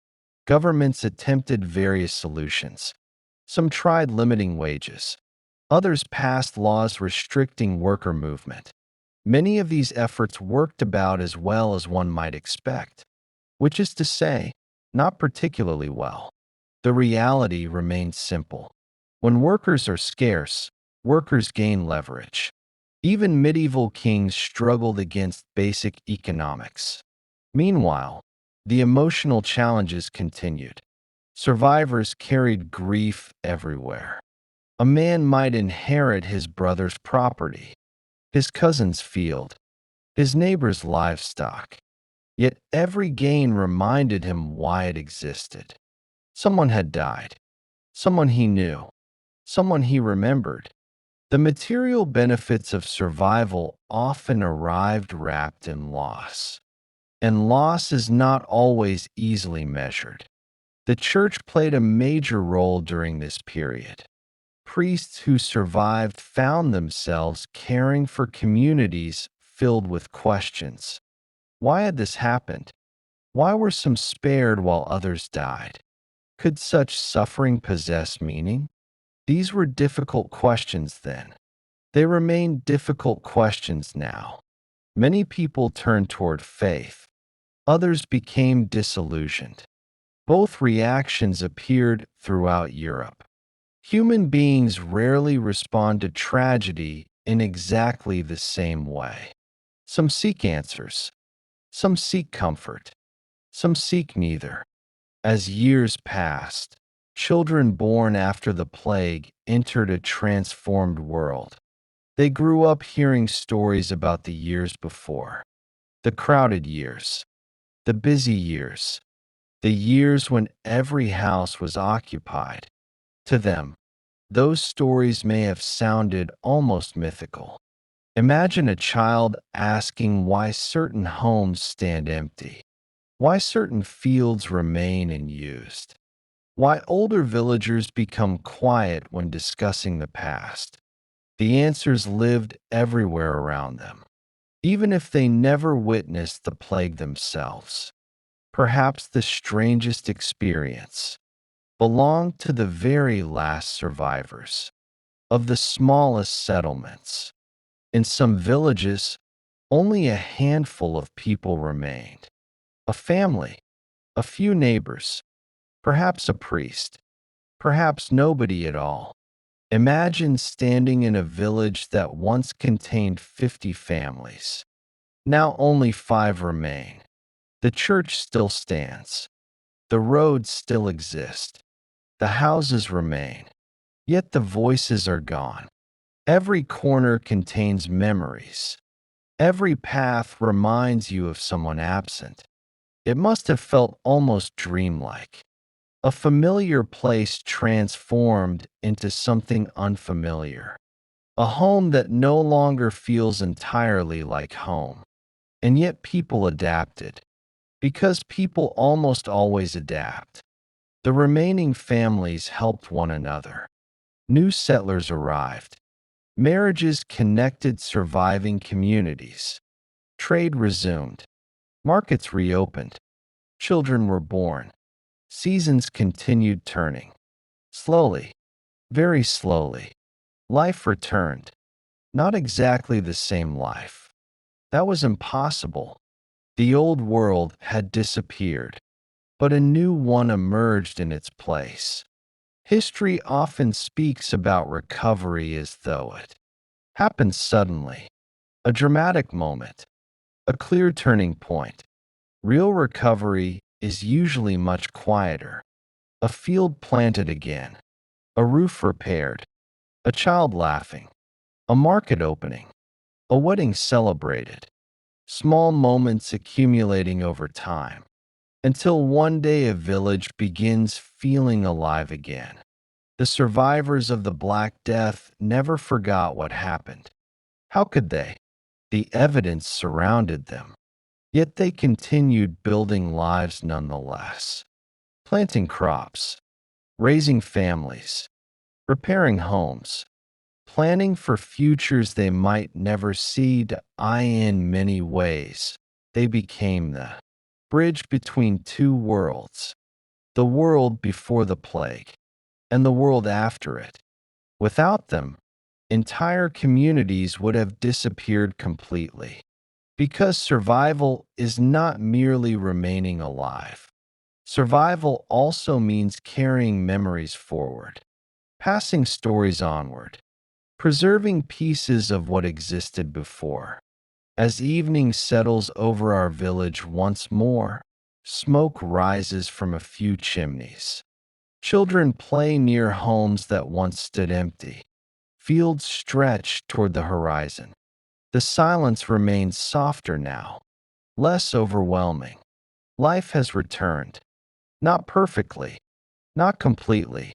Governments attempted various solutions. Some tried limiting wages. Others passed laws restricting worker movement. Many of these efforts worked about as well as one might expect, which is to say, not particularly well. The reality remains simple. When workers are scarce, workers gain leverage. Even medieval kings struggled against basic economics. Meanwhile, the emotional challenges continued. Survivors carried grief everywhere. A man might inherit his brother's property, his cousin's field, his neighbor's livestock. Yet every gain reminded him why it existed. Someone had died. Someone he knew. Someone he remembered. The material benefits of survival often arrived wrapped in loss. And loss is not always easily measured. The church played a major role during this period. Priests who survived found themselves caring for communities filled with questions. Why had this happened? Why were some spared while others died? Could such suffering possess meaning? These were difficult questions then. They remain difficult questions now. Many people turned toward faith. Others became disillusioned. Both reactions appeared throughout Europe. Human beings rarely respond to tragedy in exactly the same way. Some seek answers. Some seek comfort. Some seek neither. As years passed, children born after the plague entered a transformed world. They grew up hearing stories about the years before, the crowded years, the busy years, the years when every house was occupied. To them, those stories may have sounded almost mythical. Imagine a child asking why certain homes stand empty, why certain fields remain unused, why older villagers become quiet when discussing the past. The answers lived everywhere around them, even if they never witnessed the plague themselves. Perhaps the strangest experience belonged to the very last survivors of the smallest settlements. In some villages, only a handful of people remained. A family, a few neighbors, perhaps a priest. Perhaps nobody at all. Imagine standing in a village that once contained 50 families. Now only 5 remain. The church still stands. The roads still exist. The houses remain. Yet the voices are gone. Every corner contains memories. Every path reminds you of someone absent. It must have felt almost dreamlike. A familiar place transformed into something unfamiliar. A home that no longer feels entirely like home. And yet people adapted. Because people almost always adapt. The remaining families helped one another. New settlers arrived. Marriages connected surviving communities. Trade resumed. Markets reopened. Children were born. Seasons continued turning. Slowly, very slowly, life returned. Not exactly the same life. That was impossible. The old world had disappeared, but a new one emerged in its place. History often speaks about recovery as though it happened suddenly, a dramatic moment, a clear turning point. Real recovery is usually much quieter. A field planted again, a roof repaired, a child laughing, a market opening, a wedding celebrated, small moments accumulating over time, until one day a village begins feeling alive again. The survivors of the Black Death never forgot what happened. How could they? The evidence surrounded them. Yet they continued building lives nonetheless, planting crops, raising families, repairing homes, planning for futures they might never see. In many ways, they became the bridge between two worlds, the world before the plague and the world after it. Without them, entire communities would have disappeared completely. Because survival is not merely remaining alive. Survival also means carrying memories forward, passing stories onward, preserving pieces of what existed before. As evening settles over our village once more, smoke rises from a few chimneys. Children play near homes that once stood empty. Fields stretch toward the horizon. The silence remains softer now, less overwhelming. Life has returned. Not perfectly, not completely,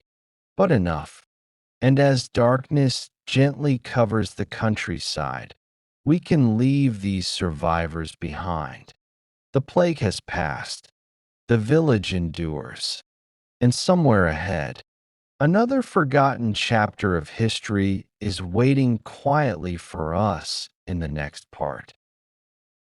but enough. And as darkness gently covers the countryside, we can leave these survivors behind. The plague has passed. The village endures. And somewhere ahead, another forgotten chapter of history is waiting quietly for us in the next part.